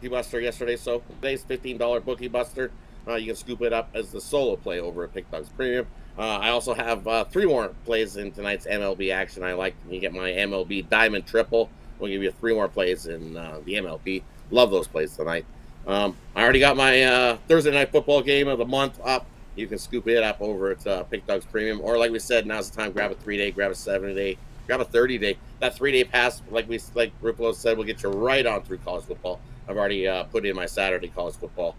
Buster yesterday. So today's $15 Bookie Buster. You can scoop it up as the solo play over at Pick Dogs Premium. I also have 3 more plays in tonight's MLB action. You get my MLB Diamond Triple. We'll give you 3 more plays in the MLB. Love those plays tonight. I already got my Thursday night football game of the month up. You can scoop it up over at Pick Dogs Premium. Or like we said, now's the time. Grab a 3-day, grab a 7-day, grab a 30-day. That 3-day pass, like Ruffolo said, will get you right on through college football. I've already put in my Saturday college football.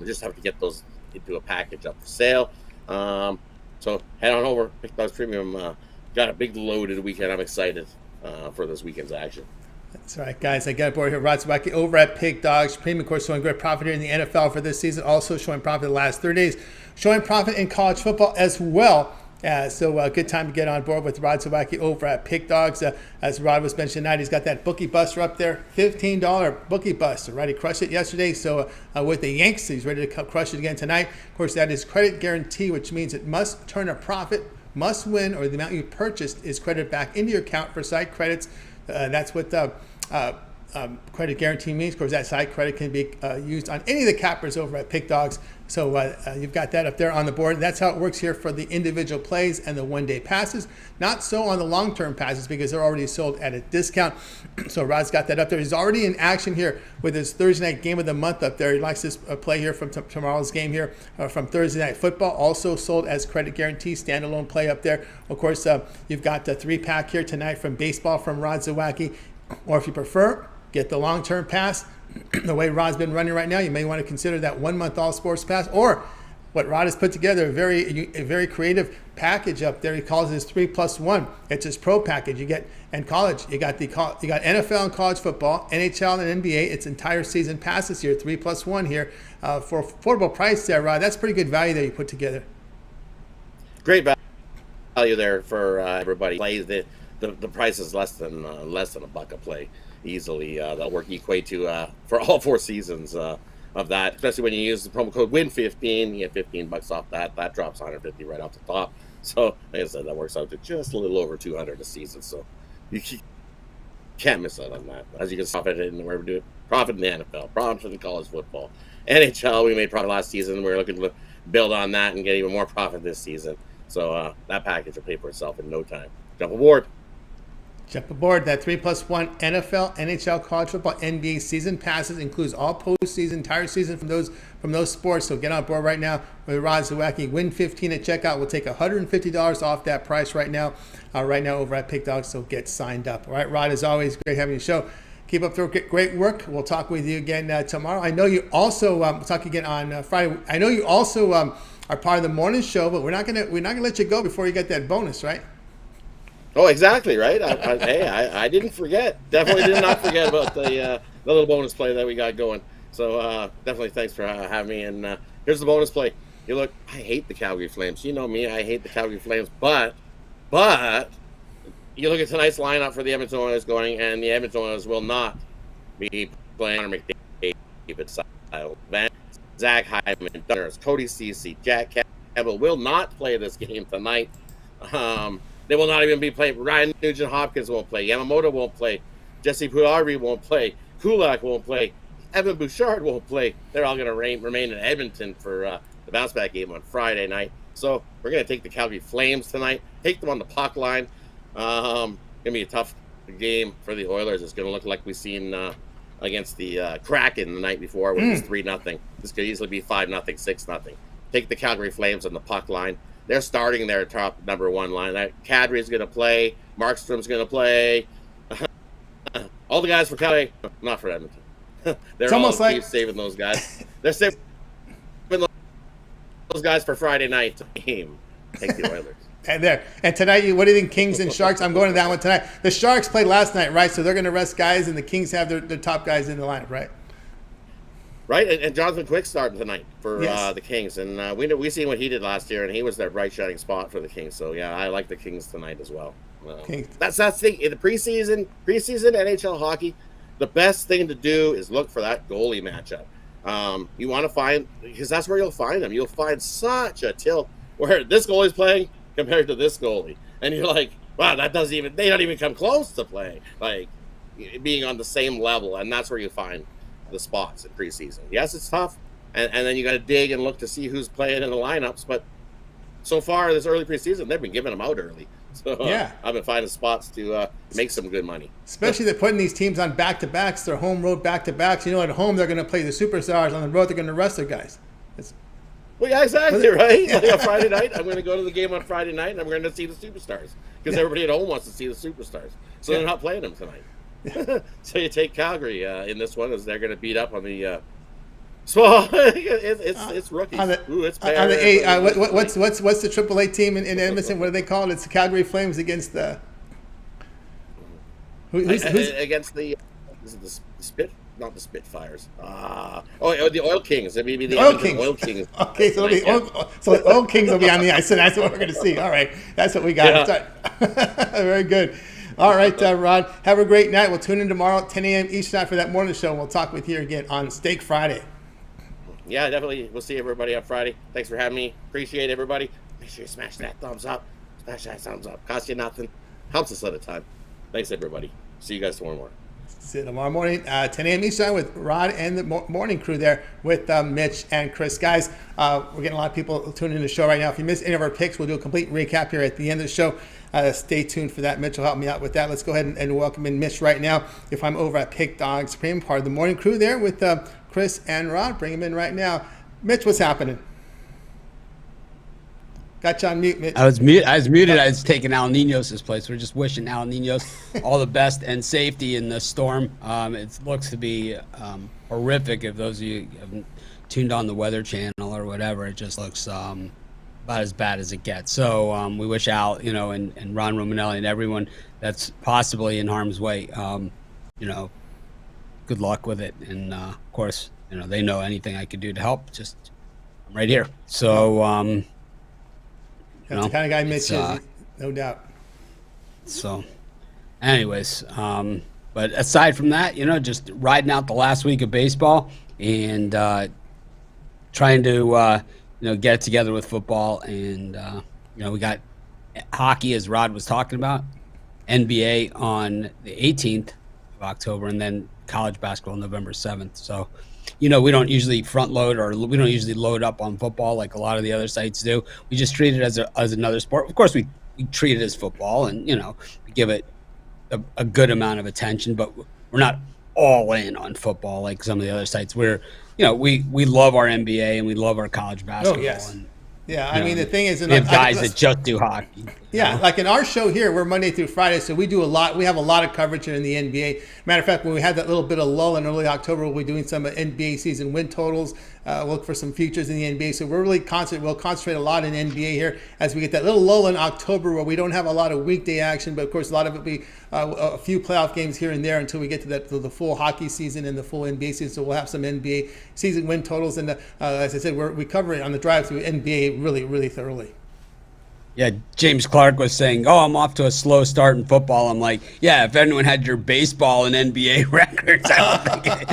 Just have to get those into a package up for sale. So head on over. Pick Dogs Premium. Got a big loaded weekend. I'm excited for this weekend's action. That's right, guys. I got aboard here. Rod Zawacky over at Pick Dogs Premium, of course, showing great profit here in the NFL for this season. Also showing profit the last 3 days. Showing profit in college football as well. So good time to get on board with Rod Zawacky over at Pick Dogs. As Rod was mentioning tonight, he's got that Bookie Buster up there, $15 Bookie Buster. Right, he crushed it yesterday. So with the Yankees, he's ready to crush it again tonight. Of course, that is credit guarantee, which means it must turn a profit, must win, or the amount you purchased is credited back into your account for site credits. That's what credit guarantee means. Of course, that site credit can be used on any of the cappers over at Pick Dogs. So you've got that up there on the board. That's how it works here for the individual plays and the one-day passes. Not so on the long-term passes because they're already sold at a discount. So Rod's got that up there. He's already in action here with his Thursday night game of the month up there. He likes this play here from tomorrow's game here from Thursday Night Football. Also sold as credit guarantee, standalone play up there. Of course, you've got the 3-pack here tonight from baseball from Rod Zawacky. Or if you prefer, get the long-term pass. The way Rod's been running right now, you may want to consider that 1-month all sports pass, or what Rod has put together, a very creative package up there. He calls it his 3+1. It's his pro package. You get in college, you got NFL and college football, NHL and NBA. It's entire season passes here, 3+1 here for affordable price there, Rod. That's pretty good value that you put together. Great value there for everybody. The price is less than $1 a play. Easily that'll equate to for all 4 seasons of that, especially when you use the promo code WIN15. You get $15 off that drops $150 right off the top. So like I said, that works out to just a little over $200 a season, so you can't miss out on that. As you can profit in where we do it, profit in the NFL, profit in college football, NHL. We made profit last season. We're looking to build on that and get even more profit this season, so that package will pay for itself in no time. Jump aboard. Jump aboard. That 3+1 NFL, NHL, college football, NBA season passes includes all postseason, entire season from those sports. So get on board right now with Rod Zawacky. Win 15 at checkout. We'll take $150 off that price right now over at Pick Dogs. So get signed up. All right, Rod, as always, great having you show. Keep up the great work. We'll talk with you again tomorrow. I know you also we'll talk again on Friday. I know you also are part of the morning show, but we're not gonna let you go before you get that bonus, right? Oh, exactly, right? I didn't forget. Definitely did not forget about the little bonus play that we got going. So definitely thanks for having me. And here's the bonus play. I hate the Calgary Flames. You know me, I hate the Calgary Flames. But you look at tonight's lineup for the Edmonton Oilers going, and the Edmonton Oilers will not be playing on McDavid, Sile, Zach Hyman, Dunners, Cody Ceci, Jack Campbell will not play this game tonight. They will not even be playing. Ryan Nugent-Hopkins won't play. Yamamoto won't play. Jesse Puljujarvi won't play. Kulak won't play. Evan Bouchard won't play. They're all going to remain in Edmonton for the bounce-back game on Friday night. So we're going to take the Calgary Flames tonight, take them on the puck line. Going to be a tough game for the Oilers. It's going to look like we've seen against the Kraken the night before when it was 3-0. This could easily be 5-0, 6-0. Take the Calgary Flames on the puck line. They're starting their top number one line. That Kadri's going to play. Markstrom's going to play. All the guys for Calgary, not for Edmonton. They're all like saving those guys. They're saving those guys for Friday night game. Take the Oilers. And tonight, what do you think, Kings and Sharks? I'm going to that one tonight. The Sharks played last night, right? So they're going to rest guys, and the Kings have their top guys in the lineup, right? Right, and Jonathan Quick starting tonight for the Kings, and we seen what he did last year, and he was their bright shining spot for the Kings. So yeah, I like the Kings tonight as well. That's the thing in the preseason NHL hockey. The best thing to do is look for that goalie matchup. You want to find, because that's where you'll find them. You'll find such a tilt where this goalie's playing compared to this goalie, and you're like, wow, they don't even come close to playing like being on the same level, and that's where you find the spots in preseason. Yes, it's tough, and then you got to dig and look to see who's playing in the lineups. But so far this early preseason, they've been giving them out early. So I've been finding spots to make some good money. Especially they're putting these teams on back-to-backs. They're home road back-to-backs. At home they're going to play the superstars. On the road they're going to rest their guys. Well, yeah, exactly, right? Like on Friday night, I'm going to go to the game on Friday night, and I'm going to see the superstars. Because everybody at home wants to see the superstars. So they're not playing them tonight. So you take Calgary in this one, as they're going to beat up on the small. It's rookies. It's bad. On the what's the AAA team in Edmonton? What do they call it? It's the Calgary Flames against the. Who's against the? Is it the Spit? Not the Spitfires. The Oil Kings. Maybe the Oil Kings. Okay, so the Oil Kings will be on the ice, and that's what we're going to see. All right, that's what we got. Yeah. Very good. All right, Rod, have a great night. We'll tune in tomorrow at 10 a.m. Eastern time for that morning show. We'll talk with you again on Steak Friday. Yeah, definitely. We'll see everybody on Friday. Thanks for having me. Appreciate everybody. Make sure you smash that thumbs up. Smash that thumbs up. Cost you nothing. Helps us at a time. Thanks, everybody. See you guys tomorrow morning. See you tomorrow morning, 10 a.m. Eastern with Rod and the morning crew there with Mitch and Chris. Guys, we're getting a lot of people tuning in the show right now. If you missed any of our picks, we'll do a complete recap here at the end of the show. Stay tuned for that. Mitch will help me out with that. Let's go ahead and welcome in Mitch right now. If I'm over at Pick Dogs Premium, part of the morning crew there with Chris and Rod. Bring him in right now. Mitch, what's happening? Got you on mute, Mitch. I was muted. I was taking Al Ninos' place. We're just wishing Al Ninos all the best and safety in the storm. It looks to be horrific. If those of you haven't tuned on the Weather Channel or whatever, it just looks about as bad as it gets. So we wish Al, and Ron Romanelli and everyone that's possibly in harm's way, good luck with it. And of course, they know anything I could do to help. Just I'm right here. So. That's the kind of guy Mitch is, no doubt. So, anyways, but aside from that, just riding out the last week of baseball and trying to, get it together with football. And, we got hockey, as Rod was talking about, NBA on the 18th of October, and then college basketball November 7th. So, we don't usually front load or we don't usually load up on football like a lot of the other sites do. We just treat it as another sport. Of course, we treat it as football, and we give it a good amount of attention, but we're not all in on football like some of the other sites. We're we love our NBA and we love our college basketball. Oh, yes. And, yeah, I mean, the thing is, we have guys that just do hockey. Yeah, like in our show here, we're Monday through Friday, so we do a lot. We have a lot of coverage here in the NBA. Matter of fact, when we had that little bit of lull in early October, we'll be doing some NBA season win totals. Look for some futures in the NBA. So we're really we'll concentrate a lot in NBA here as we get that little lull in October where we don't have a lot of weekday action, but of course a lot of it will be a few playoff games here and there until we get to the full hockey season and the full NBA season. So we'll have some NBA season win totals, and as I said, we cover it on the drive through NBA really, really thoroughly. Yeah, James Clark was saying, I'm off to a slow start in football. I'm like, yeah, if anyone had your baseball and NBA records, I don't think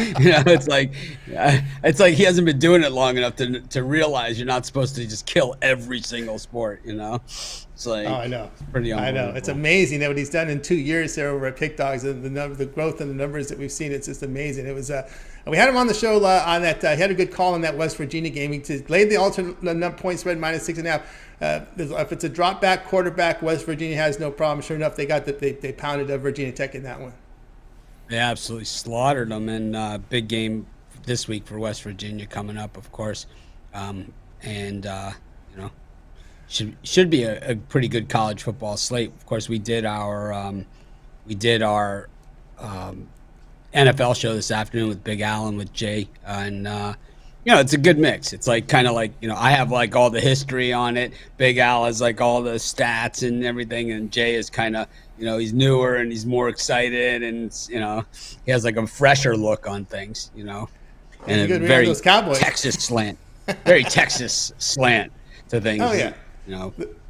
it's like he hasn't been doing it long enough to realize you're not supposed to just kill every single sport, It's like, I know. It's pretty unbelievable. I know. It's amazing what he's done in 2 years there over at Pick Dogs, and the growth and the numbers that we've seen. It's just amazing. It was we had him on the show on that. He had a good call in that West Virginia game. He laid the alternate point spread -6.5. If it's a drop back quarterback, West Virginia has no problem. Sure enough, they pounded Virginia Tech in that one. They absolutely slaughtered them, and big game this week for West Virginia coming up, of course, and you know, should be a pretty good college football slate. Of course, we did our NFL show this afternoon with Big Allen with Jay, and it's a good mix. It's like kind of like, I have like all the history on it. Big Al has like all the stats and everything, and Jay is kind of, he's newer and he's more excited, and he has like a fresher look on things, and a very those Cowboys. Texas slant, very Texas slant to things. Oh yeah,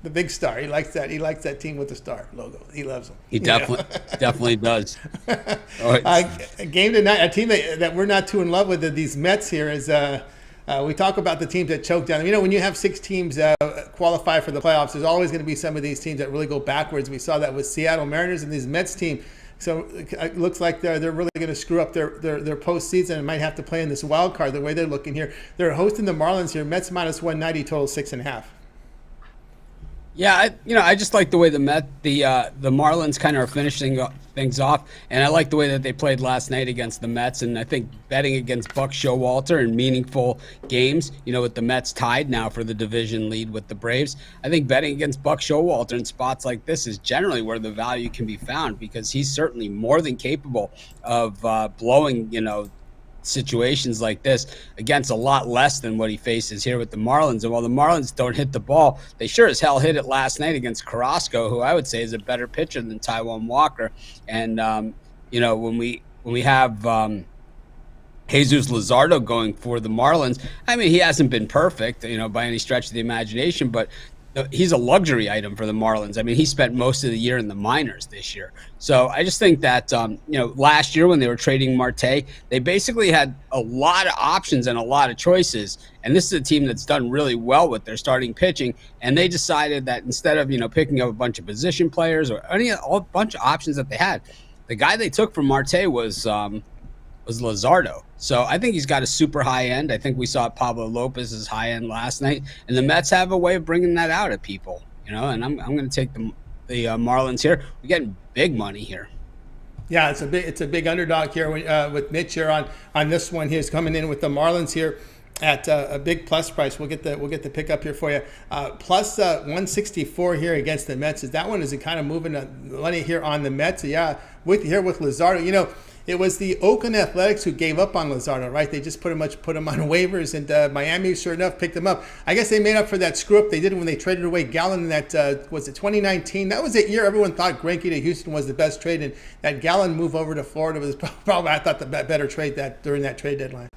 the big star. He likes that. He likes that team with the star logo. He loves them. He definitely does. A game tonight. A team that we're not too in love with. These Mets here is. We talk about the teams that choke down. When you have 6 teams qualify for the playoffs, there's always going to be some of these teams that really go backwards. We saw that with Seattle Mariners and these Mets team. So it looks like they're really going to screw up their postseason and might have to play in this wild card the way they're looking here. They're hosting the Marlins here. Mets minus 190, total 6.5. Yeah, I just like the way the Marlins kind of are finishing things off, and I like the way that they played last night against the Mets. And I think betting against Buck Showalter in meaningful games, with the Mets tied now for the division lead with the Braves, I think betting against Buck Showalter in spots like this is generally where the value can be found, because he's certainly more than capable of blowing, situations like this against a lot less than what he faces here with the Marlins. And while the Marlins don't hit the ball, they sure as hell hit it last night against Carrasco, who I would say is a better pitcher than Taijuan Walker. And when we have Jesus Luzardo going for the Marlins, I mean, he hasn't been perfect, by any stretch of the imagination, but he's a luxury item for the Marlins. I mean, he spent most of the year in the minors this year. So I just think that, last year when they were trading Marte, they basically had a lot of options and a lot of choices. And this is a team that's done really well with their starting pitching. And they decided that instead of, picking up a bunch of position players or a bunch of options that they had, the guy they took from Marte was Luzardo. So I think he's got a super high end. I think we saw Pablo Lopez's high end last night, and the Mets have a way of bringing that out at people, and I'm going to take the Marlins here. We're getting big money here. Yeah, it's a big underdog here with Mitch here on this one. He's coming in with the Marlins here at a big plus price. We'll get the pick up here for you. Plus 164 here against the Mets. That one is kind of moving money here on the Mets. Yeah, with Luzardo. It was the Oakland Athletics who gave up on Luzardo, right? They just put him on waivers, and Miami, sure enough, picked him up. I guess they made up for that screw-up they did when they traded away Gallen in that, was it 2019? That was that year everyone thought Greinke to Houston was the best trade, and that Gallen move over to Florida was probably, I thought, the better trade during that trade deadline.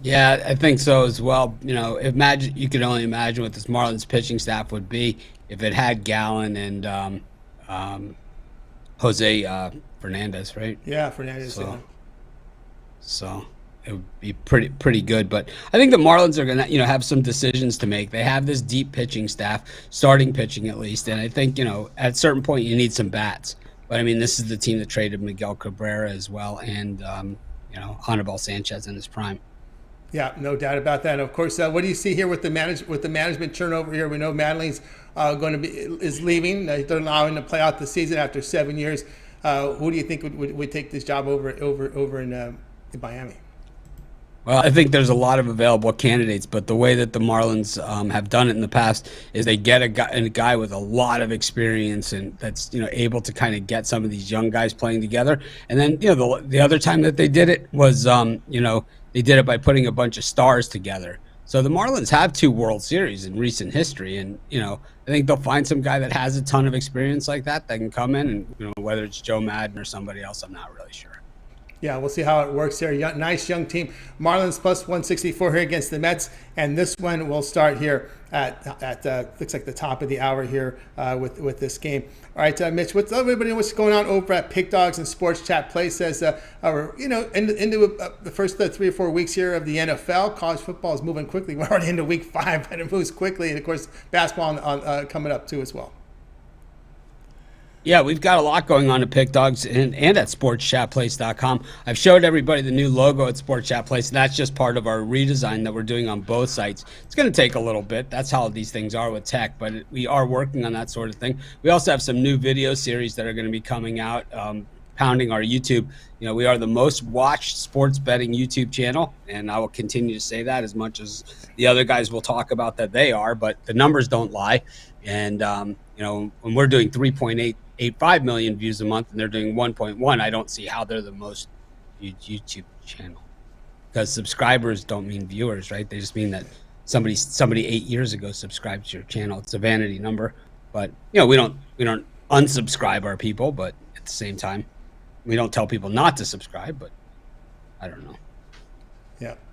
Yeah, I think so as well. You could only imagine what this Marlins pitching staff would be if it had Gallen and Jose Fernandez, right? Yeah, Fernandez. So it would be pretty good. But I think the Marlins are gonna, have some decisions to make. They have this deep pitching staff, starting pitching at least, and I think at a certain point you need some bats. But I mean, this is the team that traded Miguel Cabrera as well, and Anibal Sanchez in his prime. Yeah, no doubt about that. And of course, what do you see here with the management turnover here? We know Madling's is leaving. They're allowing to play out the season after 7 years. Who do you think would take this job over in Miami? Well, I think there's a lot of available candidates, but the way that the Marlins have done it in the past is they get a guy with a lot of experience and that's able to kind of get some of these young guys playing together. And then the other time that they did it was they did it by putting a bunch of stars together. So the Marlins have 2 World Series in recent history, and I think they'll find some guy that has a ton of experience like that can come in, and whether it's Joe Madden or somebody else, I'm not really sure. Yeah, we'll see how it works here. Nice young team. Marlins plus 164 here against the Mets, and this one will start here at looks like the top of the hour here with this game. All right, Mitch, what's going on over at Pick Dogs and Sports Chat Play? Says we're into the first 3 or 4 weeks here of the NFL. College football is moving quickly. We're already into week 5, but it moves quickly, and of course basketball coming up too as well. Yeah, we've got a lot going on at Pick Dogs and at SportsChatPlace.com. I've showed everybody the new logo at Sports Chat Place, and that's just part of our redesign that we're doing on both sites. It's going to take a little bit. That's how these things are with tech, but we are working on that sort of thing. We also have some new video series that are going to be coming out. pounding our YouTube. We are the most watched sports betting YouTube channel, and I will continue to say that as much as the other guys will talk about that they are, but the numbers don't lie. And, when we're doing 3.85 million views a month and they're doing 1.1, I don't see how they're the most viewed YouTube channel, because subscribers don't mean viewers, right? They just mean that somebody 8 years ago subscribed to your channel. It's a vanity number, but we don't unsubscribe our people, but at the same time, we don't tell people not to subscribe, but I don't know.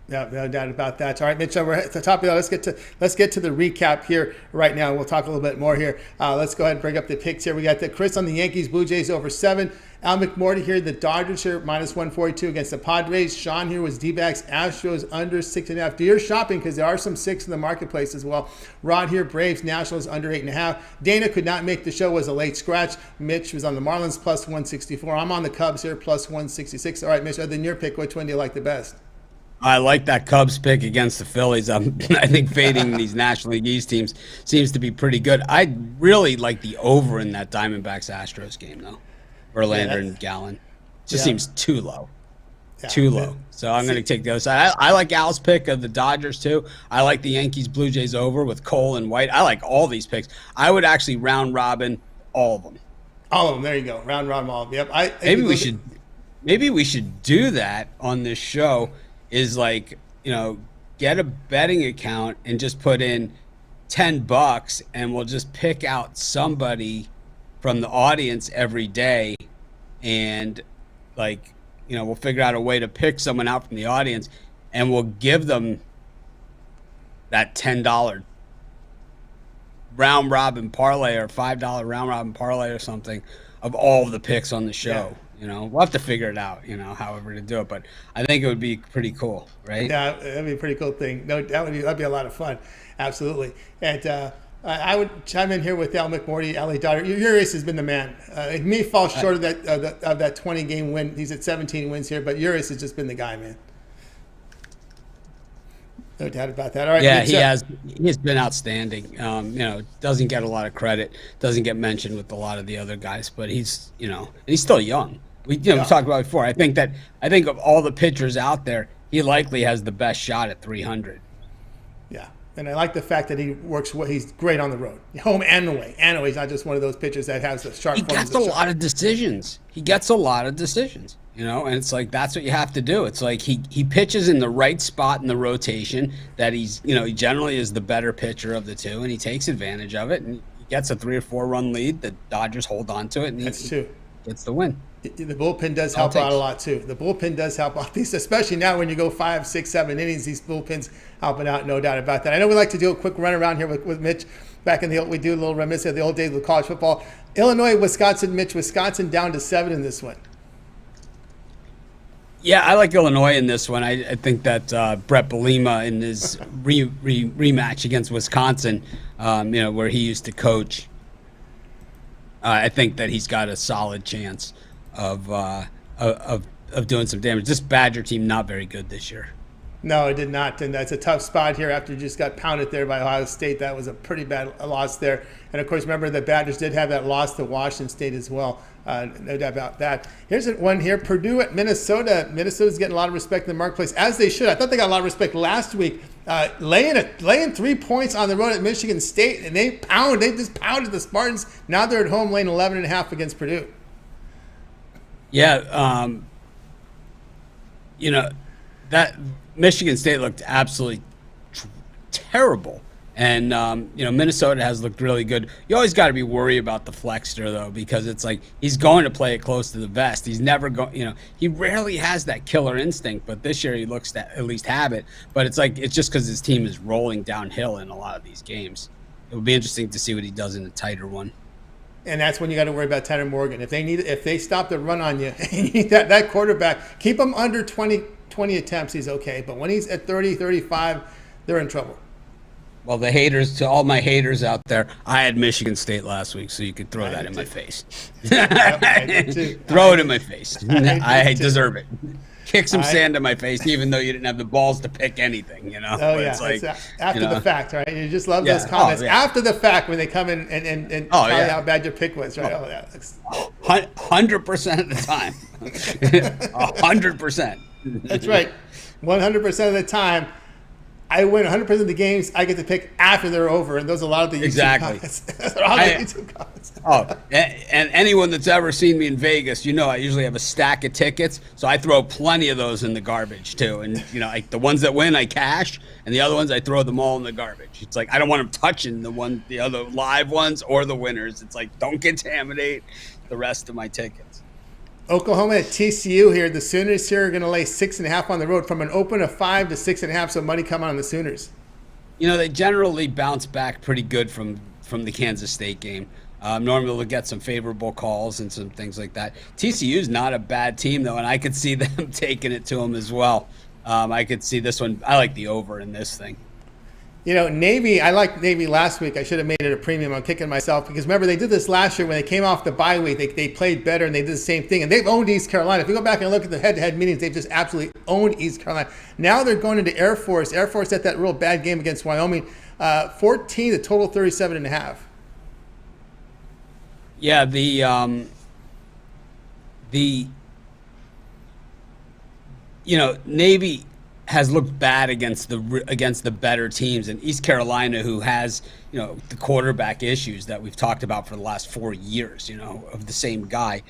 Yeah, no doubt about that. All right, Mitch, we're at the top of that. Let's get to the recap here right now. We'll talk a little bit more here. Let's go ahead and bring up the picks here. We got the Chris on the Yankees, Blue Jays over 7. Al McMordie here, the Dodgers here, -142 against the Padres. Sean here was D-backs, Astros under 6.5. Do your shopping, because there are some 6 in the marketplace as well. Rod here, Braves, Nationals under 8.5. Dana could not make the show, was a late scratch. Mitch was on the Marlins +164. I'm on the Cubs here +166. All right, Mitch, other than your pick, which one do you like the best? I like that Cubs pick against the Phillies. I think fading these National League East teams seems to be pretty good. I really like the over in that Diamondbacks Astros game, though. Verlander and Gallen. Just seems too low. Too low. So I'm going to take the other side. I like Al's pick of the Dodgers, too. I like the Yankees Blue Jays over with Cole and White. I like all these picks. I would actually round robin all of them. All of them. There you go. Round robin all of them. Yep. Maybe we should do that on this show. Is get a betting account and just put in $10 and we'll just pick out somebody from the audience every day, and we'll figure out a way to pick someone out from the audience, and we'll give them that $10 round robin parlay or $5 round robin parlay or something of all of the picks on the show. Yeah. We'll have to figure it out, however to do it. But I think it would be pretty cool, right? Yeah, that'd be a pretty cool thing. No, that'd be a lot of fun. Absolutely. And I would chime in here with Al McMordie, LA Dodger. Urias has been the man. It may fall short of that 20-game win. He's at 17 wins here, but Urias has just been the guy, man. No doubt about that. All right. Yeah, he has been outstanding. Doesn't get a lot of credit, doesn't get mentioned with a lot of the other guys, but he's still young. We talked about it before. I think of all the pitchers out there, he likely has the best shot at 300. Yeah, and I like the fact that he's great on the road, home and away. He's not just one of those pitchers that has the sharp. He gets a lot of decisions. And it's like that's what you have to do. It's like he pitches in the right spot in the rotation. That he generally is the better pitcher of the two, and he takes advantage of it, and he gets a 3 or 4 run lead. The Dodgers hold on to it, and he gets the win. The bullpen does help out a lot, too. The bullpen does help out, especially now when you go 5, 6, 7 innings. These bullpens helping out, no doubt about that. I know we like to do a quick run around here with Mitch. Back in we do a little reminiscence of the old days with college football. Illinois, Wisconsin, Mitch. Wisconsin down to 7 in this one. Yeah, I like Illinois in this one. I think that Brett Bielema in his rematch against Wisconsin, where he used to coach, I think that he's got a solid chance of doing some damage. This Badger team not very good this year. No, it did not, and that's a tough spot here after you just got pounded there by Ohio State. That was a pretty bad loss there. And of course, remember the Badgers did have that loss to Washington State as well. No doubt about that. Here's one here: Purdue at Minnesota. Minnesota's getting a lot of respect in the marketplace, as they should. I thought they got a lot of respect last week, laying 3 points on the road at Michigan State, and they just pounded the Spartans. Now they're at home, laying 11.5 against Purdue. Yeah, that Michigan State looked absolutely terrible, and Minnesota has looked really good. You always got to be worried about the flexor though, because it's like he's going to play it close to the vest. He's never going. He rarely has that killer instinct, but this year he looks to at least have it. But it's just because his team is rolling downhill in a lot of these games. It would be interesting to see what he does in a tighter one. And that's when you got to worry about Tanner Morgan. If they stop the run on you, and you need that quarterback, keep him under 20 attempts, he's okay. But when he's at 30, 35, they're in trouble. Well, to all my haters out there, I had Michigan State last week, so you could throw that in my face. Throw it in my face. I deserve it. kick some sand in my face, even though you didn't have the balls to pick anything, you know? Oh, But yeah. it's like, After the fact, right? You just love Yeah. those comments Oh, yeah. after the fact when they come in and tell you how bad your pick was, right? Oh, yeah. 100% of the time. 100%. That's right. 100% of the time, I win 100% of the games. I get to pick after they're over, and those are a lot of the YouTube comments. Those are all the YouTube comments. And anyone that's ever seen me in Vegas, you know I usually have a stack of tickets, so I throw plenty of those in the garbage too. And you know, like the ones that win, I cash, and the other ones I throw them all in the garbage. It's like I don't want them touching the other live ones or the winners. It's like don't contaminate the rest of my tickets. Oklahoma at TCU here. The Sooners here are going to lay 6.5 on the road from an open of 5 to 6.5. So money come on the Sooners. You know, they generally bounce back pretty good from the Kansas State game. Normally they'll get some favorable calls and some things like that. TCU's not a bad team, though, and I could see them taking it to them as well. I could see this one. I like the over in this thing. You know, Navy, I liked Navy last week. I should have made it a premium. I'm kicking myself because remember, they did this last year when they came off the bye week. They played better and they did the same thing. And they've owned East Carolina. If you go back and look at the head-to-head meetings, they've just absolutely owned East Carolina. Now they're going into Air Force. Air Force had that real bad game against Wyoming. 14, the total 37.5. Yeah, you know, Navy has looked bad against the better teams, and East Carolina, who has, you know, the quarterback issues that we've talked about for the last 4 years, you know, of the same guy.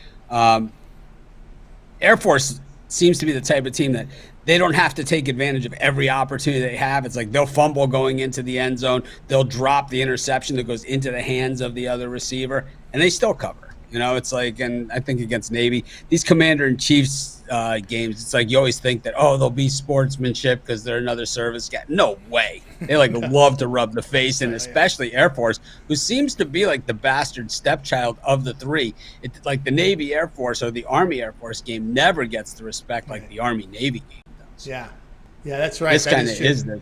Air Force seems to be the type of team that they don't have to take advantage of every opportunity they have. It's like they'll fumble going into the end zone, they'll drop the interception that goes into the hands of the other receiver, and they still cover. You know, it's like, and I think against Navy, these Commander-in-Chiefs games, it's like you always think that, oh, they'll be sportsmanship because they're another service guy. No way. They like love to rub the face in, especially Air Force, who seems to be like the bastard stepchild of the three. It's like the Navy Air Force or the Army Air Force game never gets the respect like the Army Navy game does. Yeah, that's right. This kind of is the,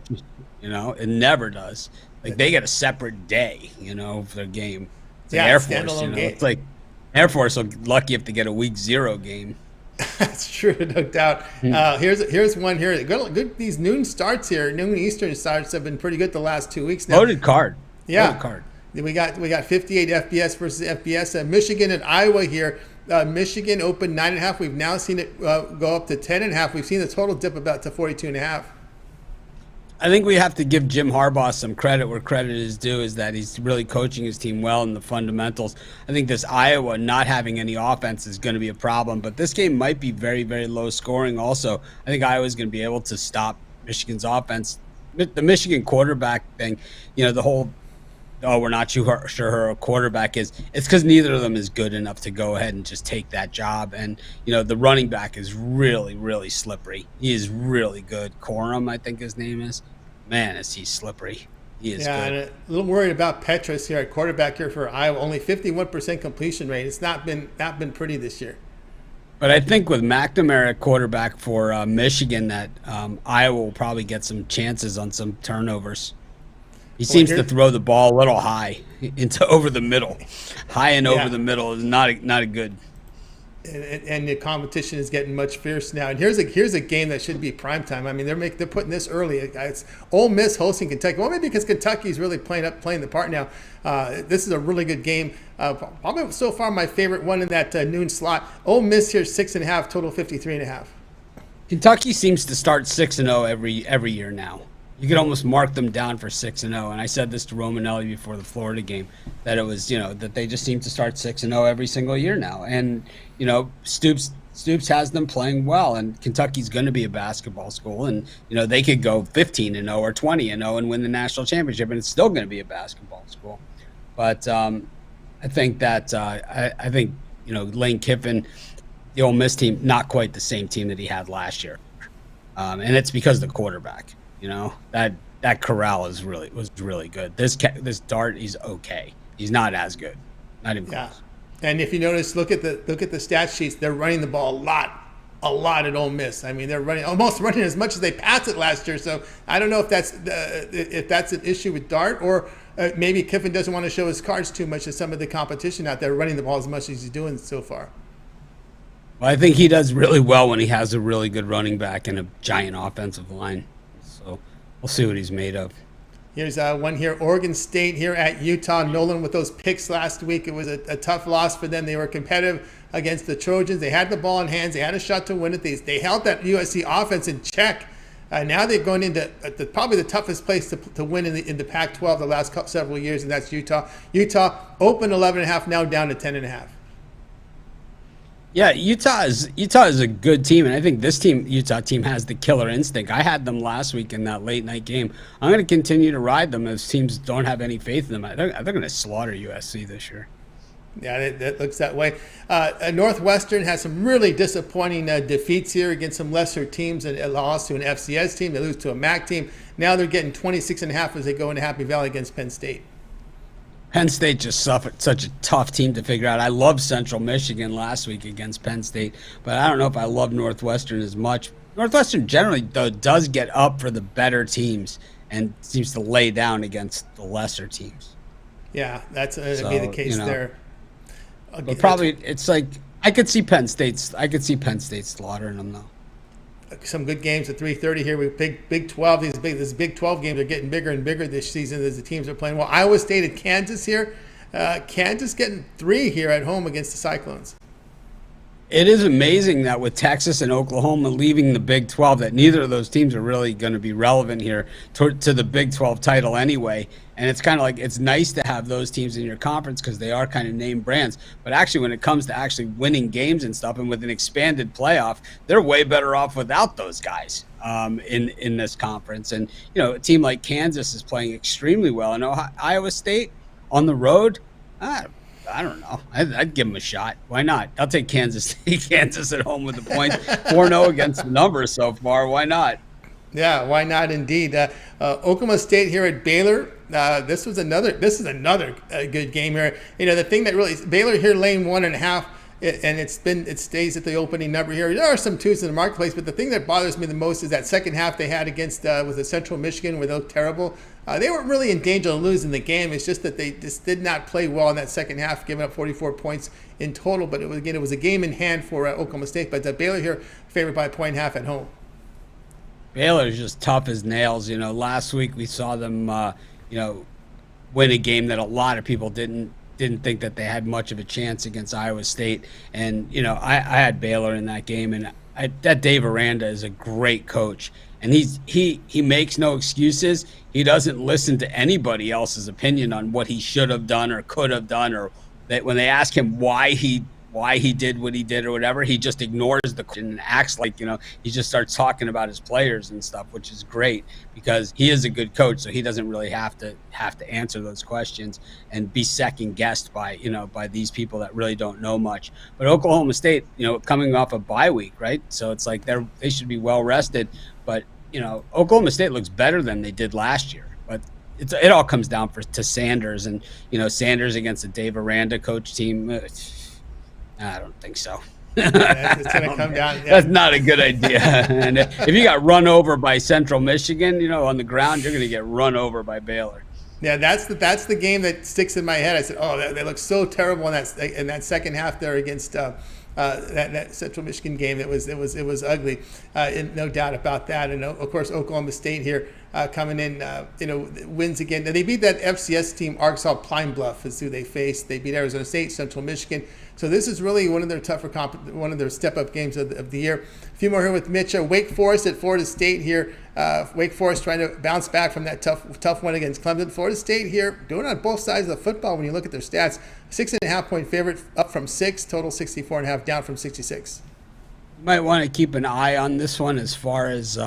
you know, it never does. Like they get a separate day, you know, for their game. It's like Air Force, you know, it's like Air Force are lucky if they get a week 0 game. That's true, no doubt. Here's one here. Good. These noon starts here. Noon Eastern starts have been pretty good the last 2 weeks now. Loaded card. Yeah. Loaded card. We got 58 FBS versus FBS. Michigan and Iowa here. Michigan opened 9.5. We've now seen it go up to 10.5. We've seen the total dip about to 42.5. I think we have to give Jim Harbaugh some credit where credit is due, is that he's really coaching his team well in the fundamentals. I think this Iowa not having any offense is going to be a problem, but this game might be very, very low scoring also. I think Iowa's going to be able to stop Michigan's offense. The Michigan quarterback thing, you know, the whole, oh, we're not sure who a quarterback is. It's because neither of them is good enough to go ahead and just take that job. And, you know, the running back is really, really slippery. He is really good. Corum, I think his name is. Man, is he slippery. He is good. And a little worried about Petras here at quarterback here for Iowa. Only 51% completion rate. It's not been pretty this year. But I think with McNamara at quarterback for Michigan that Iowa will probably get some chances on some turnovers. He seems to throw the ball a little high into over the middle. High and over the middle is not a good. And the competition is getting much fierce now. And here's a game that should be primetime. I mean, they're putting this early. It's Ole Miss hosting Kentucky. Well, maybe because Kentucky's really playing the part now. This is a really good game. Probably so far my favorite one in that noon slot. Ole Miss here 6.5, total 53.5. Kentucky seems to start 6-0 every year now. You could almost mark them down for 6-0. And I said this to Romanelli before the Florida game, that it was, you know, that they just seem to start 6-0 every single year now. And, you know, Stoops has them playing well, and Kentucky's going to be a basketball school, and, you know, they could go 15-0 or 20-0 and win the national championship, and it's still going to be a basketball school. But I think that I think, you know, Lane Kiffin, the Ole Miss team, not quite the same team that he had last year, and it's because of the quarterback. You know, that Corral was really good. This Dart, he's okay. He's not as good. Not even close. And if you notice, look at the stat sheets. They're running the ball a lot at Ole Miss. I mean, they're almost running as much as they passed it last year. So I don't know if that's an issue with Dart, or maybe Kiffin doesn't want to show his cards too much to some of the competition out there, running the ball as much as he's doing so far. Well, I think he does really well when he has a really good running back and a giant offensive line. So we'll see what he's made of. Here's one here. Oregon State here at Utah. Nolan with those picks last week. It was a tough loss for them. They were competitive against the Trojans. They had the ball in hands. They had a shot to win it. They held that USC offense in check. Now they're going into probably the toughest place to win in the Pac-12 the last several years, and that's Utah. Utah open 11.5, now down to 10.5. Yeah, Utah is a good team, and I think this Utah team has the killer instinct. I had them last week in that late night game. I'm going to continue to ride them as teams don't have any faith in them. They're going to slaughter USC this year. Yeah, that looks that way. Northwestern has some really disappointing defeats here against some lesser teams, and lost to an FCS team. They lose to a MAC team. Now they're getting 26.5 as they go into Happy Valley against Penn State. Penn State just suffered such a tough team to figure out. I loved Central Michigan last week against Penn State, but I don't know if I love Northwestern as much. Northwestern generally, though, does get up for the better teams and seems to lay down against the lesser teams. Yeah, that's be the case there. But probably it's like I could see Penn State slaughtering them though. Some good games at 3:30 here with Big 12. These Big 12 games are getting bigger and bigger this season as the teams are playing well. Iowa State at Kansas here. Kansas getting 3 here at home against the Cyclones. It is amazing that with Texas and Oklahoma leaving the Big 12, that neither of those teams are really going to be relevant here to the Big 12 title anyway. And it's kind of like it's nice to have those teams in your conference because they are kind of name brands. But actually, when it comes to actually winning games and stuff, and with an expanded playoff, they're way better off without those guys in this conference. And a team like Kansas is playing extremely well. And Iowa State on the road, I don't know. I'd give them a shot. Why not? I'll take Kansas at home with the points. 4-0 against the numbers so far. Why not? Yeah, why not indeed. Oklahoma State here at Baylor. This is another good game here. The thing that really Baylor here laying 1.5, and it stays at the opening number here. There are some twos in the marketplace, but the thing that bothers me the most is that second half they had against was it Central Michigan, where they looked terrible. They weren't really in danger of losing the game. It's just that they just did not play well in that second half, giving up 44 points in total. But it was a game in hand for Oklahoma State. But Baylor here favored by 1.5 at home. Baylor is just tough as nails. Last week we saw them, win a game that a lot of people didn't think that they had much of a chance against Iowa State. And I had Baylor in that game, and that Dave Aranda is a great coach. And he makes no excuses. He doesn't listen to anybody else's opinion on what he should have done or could have done, or that when they ask him why he did what he did or whatever, he just ignores the question and acts like, he just starts talking about his players and stuff, which is great because he is a good coach. So he doesn't really have to answer those questions and be second guessed by these people that really don't know much. But Oklahoma State, coming off a bye week, right? So it's like they should be well rested. But, Oklahoma State looks better than they did last year. But it all comes down to Sanders, and, Sanders against the Dave Aranda coach team. I don't think so. It's going to come down. Yeah. That's not a good idea. And if you got run over by Central Michigan, on the ground, you're going to get run over by Baylor. Yeah, that's the game that sticks in my head. I said, they look so terrible in that second half there against that Central Michigan game. It was ugly, no doubt about that. And of course, Oklahoma State here coming in, wins again. And they beat that FCS team, Arkansas Pine Bluff is who they faced. They beat Arizona State, Central Michigan. So this is really one of their tougher one of their step-up games of the year. A few more here with Mitch. Wake Forest at Florida State here. Wake Forest trying to bounce back from that tough one against Clemson. Florida State here doing on both sides of the football when you look at their stats. 6.5-point favorite, up from 6, total 64.5, down from 66. You might want to keep an eye on this one as far as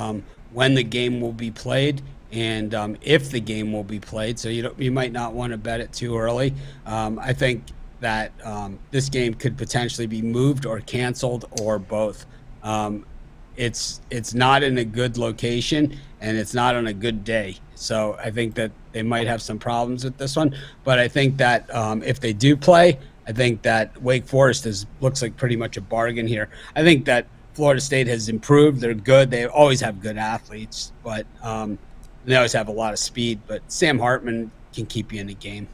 when the game will be played and if the game will be played. So you might not want to bet it too early. I think that this game could potentially be moved or canceled or both. It's not in a good location and it's not on a good day. So I think that they might have some problems with this one. But I think that if they do play, I think that Wake Forest looks like pretty much a bargain here. I think that Florida State has improved. They're good. They always have good athletes, but they always have a lot of speed. But Sam Hartman can keep you in the game.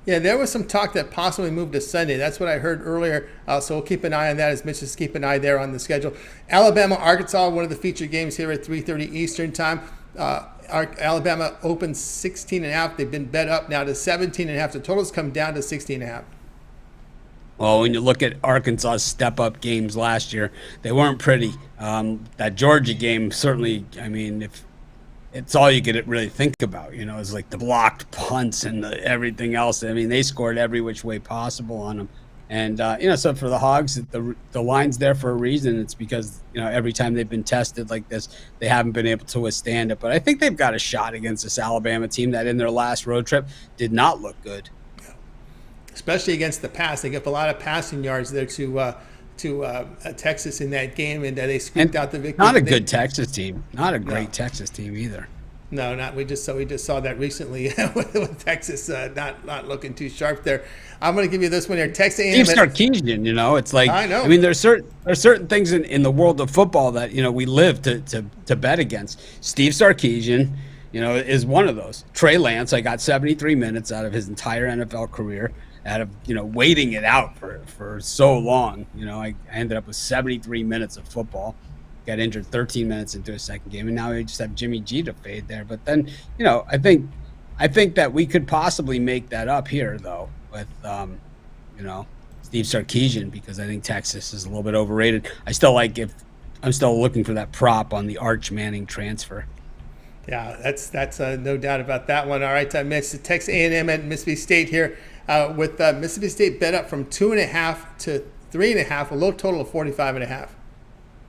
Yeah, there was some talk that possibly moved to Sunday. That's what I heard earlier. So we'll keep an eye on that as Mitch just keep an eye there on the schedule. Alabama, Arkansas, one of the featured games here at 3:30 Eastern time. Alabama opens 16.5. They've been bet up now to 17.5. The total's come down to 16.5. Well, when you look at Arkansas's step-up games last year, they weren't pretty. That Georgia game certainly, I mean, if it's all you could really think about, you know, is like the blocked punts and everything else. I mean, they scored every which way possible on them. And, you know, so for the Hogs, the line's there for a reason. It's because, you know, every time they've been tested like this, they haven't been able to withstand it. But I think they've got a shot against this Alabama team that in their last road trip did not look good. Especially against the pass. They give a lot of passing yards there to Texas in that game, and they scooped out the victory. Not a good Texas team. Not a great Texas team either. No, not we just saw that recently with Texas not looking too sharp there. I'm going to give you this one here. Texas A&M. Steve Sarkisian, you know, it's like I know. I mean, there's certain things in the world of football that, you know, we live to bet against. Steve Sarkisian, you know, is one of those. Trey Lance, I got 73 minutes out of his entire NFL career. Out of, you know, waiting it out for so long. You know, I ended up with 73 minutes of football. Got injured 13 minutes into a second game, and now we just have Jimmy G to fade there. But then, you know, I think that we could possibly make that up here, though, with, you know, Steve Sarkisian, because I think Texas is a little bit overrated. I'm still looking for that prop on the Arch Manning transfer. Yeah, that's no doubt about that one. All right, Mitch, the Texas A&M and Mississippi State here. With Mississippi State bet up from 2.5 to 3.5, a low total of 45.5.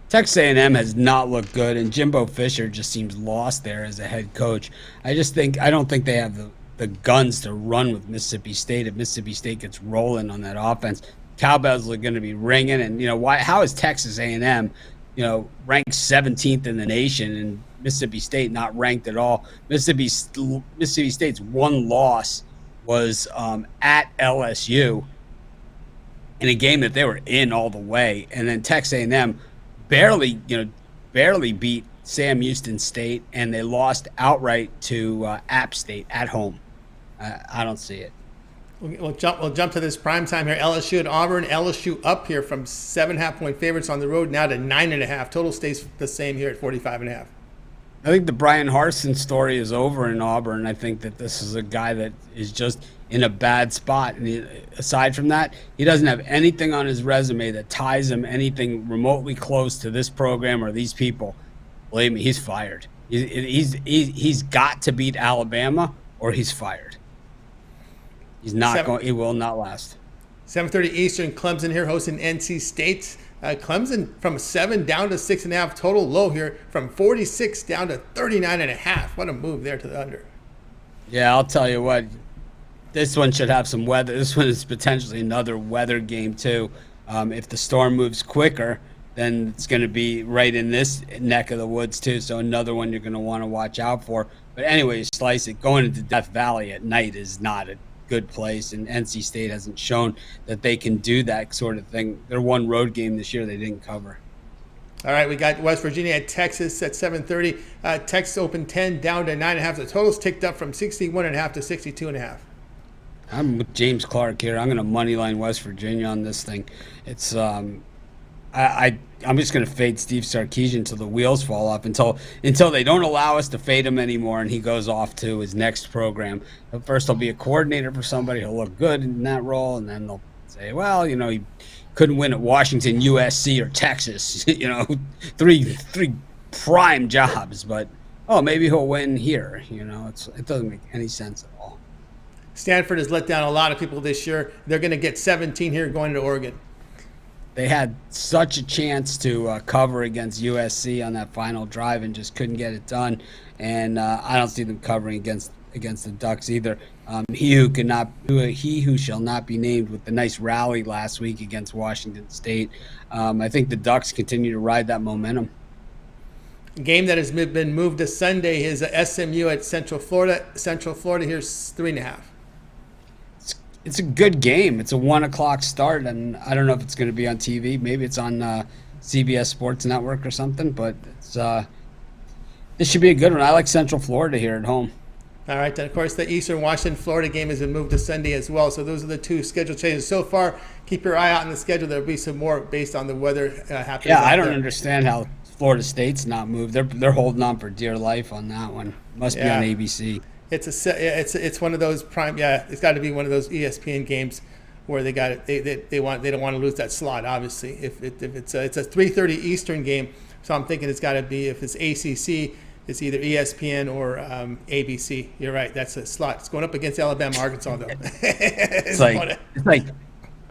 Texas A&M has not looked good, and Jimbo Fisher just seems lost there as a head coach. I don't think they have the guns to run with Mississippi State. If Mississippi State gets rolling on that offense, cowbells are going to be ringing. And you know how is Texas A&M, you know, ranked 17th in the nation, and Mississippi State not ranked at all? Mississippi State's one loss was at LSU in a game that they were in all the way, and then Texas A&M barely beat Sam Houston State, and they lost outright to App State at home. I don't see it. We'll jump to this prime time here. LSU at Auburn. LSU up here from 7.5 point favorites on the road now to 9.5. Total stays the same here at 45.5. I think the Brian Harsin story is over in Auburn. I think that this is a guy that is just in a bad spot. And aside from that, he doesn't have anything on his resume that ties him anything remotely close to this program or these people. Believe me, he's fired. He's got to beat Alabama or he's fired. He's not going. He will not last. 7:30 Eastern. Clemson here hosting NC State. Clemson from 7 down to 6.5. Total low here from 46 down to 39.5. What a move there to the under. Yeah, I'll tell you what. This one should have some weather. This one is potentially another weather game too. If the storm moves quicker, then it's going to be right in this neck of the woods too. So another one you're going to want to watch out for. But anyway, slice it. Going into Death Valley at night is not a good place, and NC State hasn't shown that they can do that sort of thing. Their one road game this year they didn't cover. All right, we got West Virginia at Texas at 7:30. Texas opened 10 down to 9.5. The total's ticked up from 61.5 to 62.5. I'm with James Clark here. I'm going to moneyline West Virginia on this thing. It's I'm just going to fade Steve Sarkisian until the wheels fall off, until they don't allow us to fade him anymore and he goes off to his next program. First he'll be a coordinator for somebody. He'll look good in that role, and then they'll say, well, you know, he couldn't win at Washington, USC, or Texas. You know, three prime jobs, but maybe he'll win here. You know, it doesn't make any sense at all. Stanford has let down a lot of people this year. They're going to get 17 here going to Oregon. They had such a chance to cover against USC on that final drive and just couldn't get it done. And I don't see them covering against the Ducks either. He who shall not be named with the nice rally last week against Washington State. I think the Ducks continue to ride that momentum. Game that has been moved to Sunday is SMU at Central Florida. Central Florida here's 3.5. It's a good game. It's a 1:00 start, and I don't know if it's going to be on TV. Maybe it's on CBS Sports Network or something. But this should be a good one. I like Central Florida here at home. All right, then of course the Eastern Washington, Florida game has been moved to Sunday as well. So those are the two schedule changes so far. Keep your eye out on the schedule. There'll be some more based on the weather happening. Yeah, I don't understand how Florida State's not moved. They're holding on for dear life on that one. Must be on ABC. It's one of those prime. Yeah, it's got to be one of those ESPN games where they got it. They don't want to lose that slot. Obviously, if it's a 3:30 Eastern game, so I'm thinking it's got to be, if it's ACC, it's either ESPN or ABC. You're right. That's a slot. It's going up against Alabama, Arkansas, though. It's like,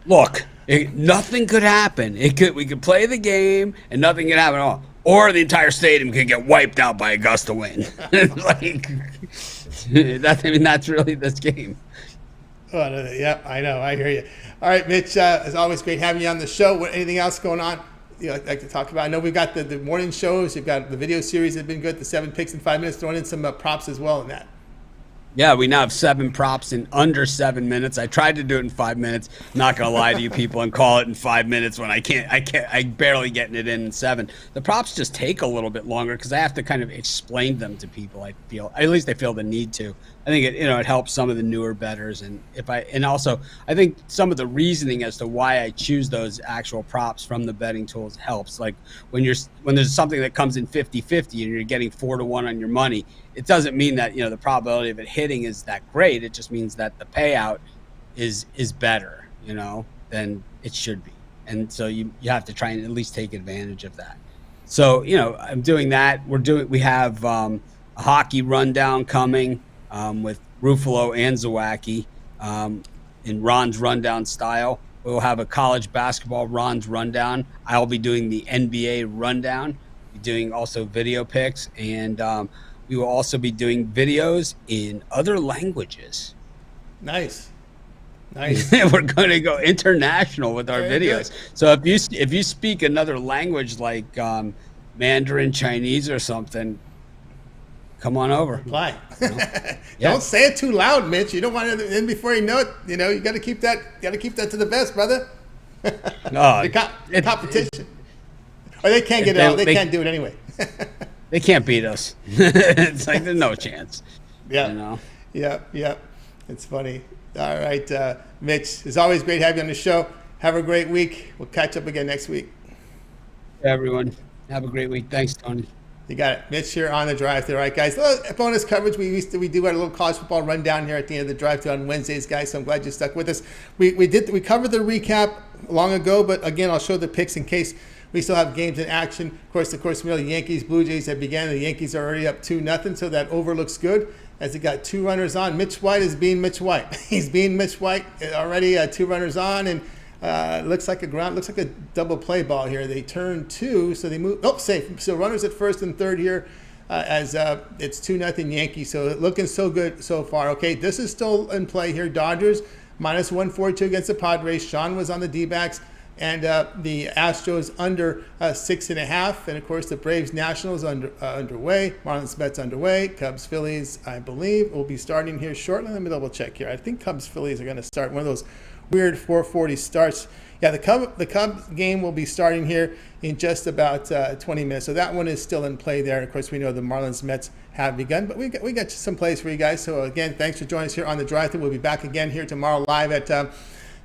look, nothing could happen. We could play the game and nothing could happen at all, or the entire stadium could get wiped out by a gust of wind. That's really this game. Oh, no, yeah, I know. I hear you. All right, Mitch, it's always great having you on the show. Anything else going on you'd like to talk about? I know we've got the morning shows. You've got the video series that have been good, the 7 picks in 5 minutes, throwing in some props as well in that. Yeah, we now have 7 props in under 7 minutes. I tried to do it in 5 minutes. Not gonna lie to you people and call it in 5 minutes when I can't. I'm barely getting it in 7. The props just take a little bit longer because I have to kind of explain them to people. I feel, at least I feel the need to. I think it helps some of the newer bettors, and also I think some of the reasoning as to why I choose those actual props from the betting tools helps. Like when there's something that comes in 50-50 and you're getting 4-1 on your money, it doesn't mean that the probability of it hitting is that great. It just means that the payout is better, than it should be, and so you have to try and at least take advantage of that. So I'm doing that. We have a hockey rundown coming. With Ruffolo and Zawacky in Ron's rundown style. We'll have a college basketball Ron's rundown. I'll be doing the NBA rundown, doing also video picks, and we will also be doing videos in other languages. Nice. We're going to go international with our videos. Good. So if you speak another language like Mandarin Chinese or something, come on over. Apply. Don't say it too loud, Mitch. You don't want it in before you know it. You got to keep that. Got to keep that to the best, brother. No, competition. Or they can't get it out. They can't do it anyway. They can't beat us. It's like there's no chance. Yeah. Yeah. It's funny. All right, Mitch. It's always great having you on the show. Have a great week. We'll catch up again next week. Hey, everyone. Have a great week. Thanks, Tony. You got it. Mitch here on the drive-thru. All right, guys. Bonus coverage. We do our little college football rundown here at the end of the drive-thru on Wednesdays, guys. So I'm glad you stuck with us. We covered the recap long ago, but again, I'll show the picks in case we still have games in action. Of course, we know the Yankees, Blue Jays have began. The Yankees are already up 2-0, so that over looks good as it got 2 runners on. Mitch White is being Mitch White. He's being Mitch White already. 2 runners on, and looks like a double play ball here. They turn 2, so they move. Oh, safe. So runners at first and third here as it's 2-0 Yankees. So looking so good so far. Okay, this is still in play here. Dodgers minus 142 against the Padres. Sean was on the D-backs. And the Astros under 6.5. And, of course, the Braves Nationals underway. Marlins Mets underway. Cubs Phillies, I believe, will be starting here shortly. Let me double check here. I think Cubs Phillies are going to start one of those weird 4:40 starts. Yeah, the Cubs game will be starting here in just about 20 minutes. So that one is still in play there. And, of course, we know the Marlins Mets have begun. But we got some plays for you guys. So, again, thanks for joining us here on the drive-thru. We'll be back again here tomorrow live at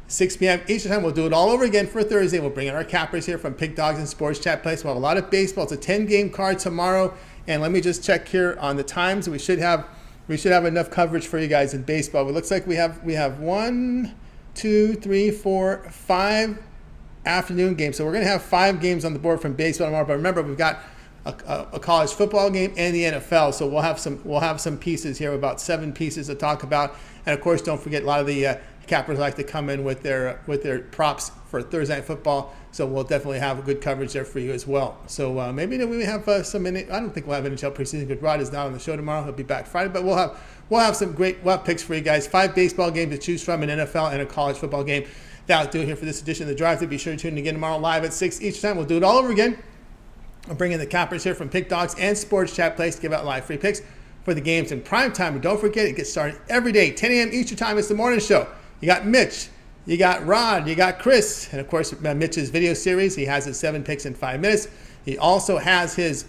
6 p.m. Eastern time. We'll do it all over again for Thursday. We'll bring in our cappers here from Pick Dogs and Sports Chat Place. We'll have a lot of baseball. It's a 10-game card tomorrow. And let me just check here on the times. We should have enough coverage for you guys in baseball. It looks like we have 1, 2, 3, 4, 5 afternoon games. So we're going to have 5 games on the board from baseball tomorrow. But remember, we've got a college football game and the NFL. So we'll have some pieces here, about 7 pieces to talk about. And of course, don't forget, a lot of the cappers like to come in with their props for Thursday Night Football, so we'll definitely have a good coverage there for you as well. So maybe we have some. I don't think we'll have NHL preseason because Rod is not on the show tomorrow. He'll be back Friday, but we'll have some great picks for you guys. 5 baseball games to choose from, an NFL and a college football game. That'll do it here for this edition of the Drive-Thru. Be sure to tune in again tomorrow live at 6 each time. We'll do it all over again. I'll bring in the cappers here from Pick Dogs and Sports Chat Place to give out live free picks for the games in prime time. And don't forget, it gets started every day, 10 a.m. Eastern time. It's the morning show. You got Mitch, you got Rod, you got Chris, and of course Mitch's video series. He has his 7 picks in 5 minutes. He also has his,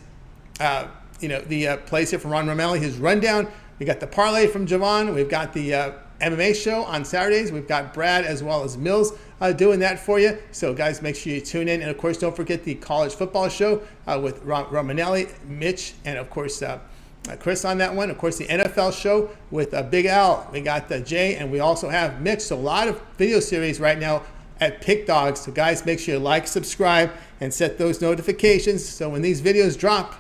the plays here from Ron Romelli, his rundown. We got the parlay from Javon. We've got the MMA show on Saturdays. We've got Brad as well as Mills doing that for you. So, guys, make sure you tune in. And, of course, don't forget the college football show with Romanelli, Mitch, and, of course, Chris on that one. Of course, the NFL show with Big Al. We got Jay, and we also have Mitch. So a lot of video series right now at Pick Dogs. So, guys, make sure you like, subscribe, and set those notifications so when these videos drop,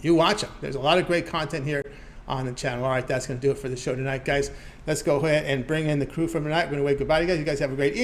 you watch them. There's a lot of great content here on the channel. All right, that's going to do it for the show tonight, guys. Let's go ahead and bring in the crew from tonight. We're going to wave goodbye to you guys. You guys have a great evening.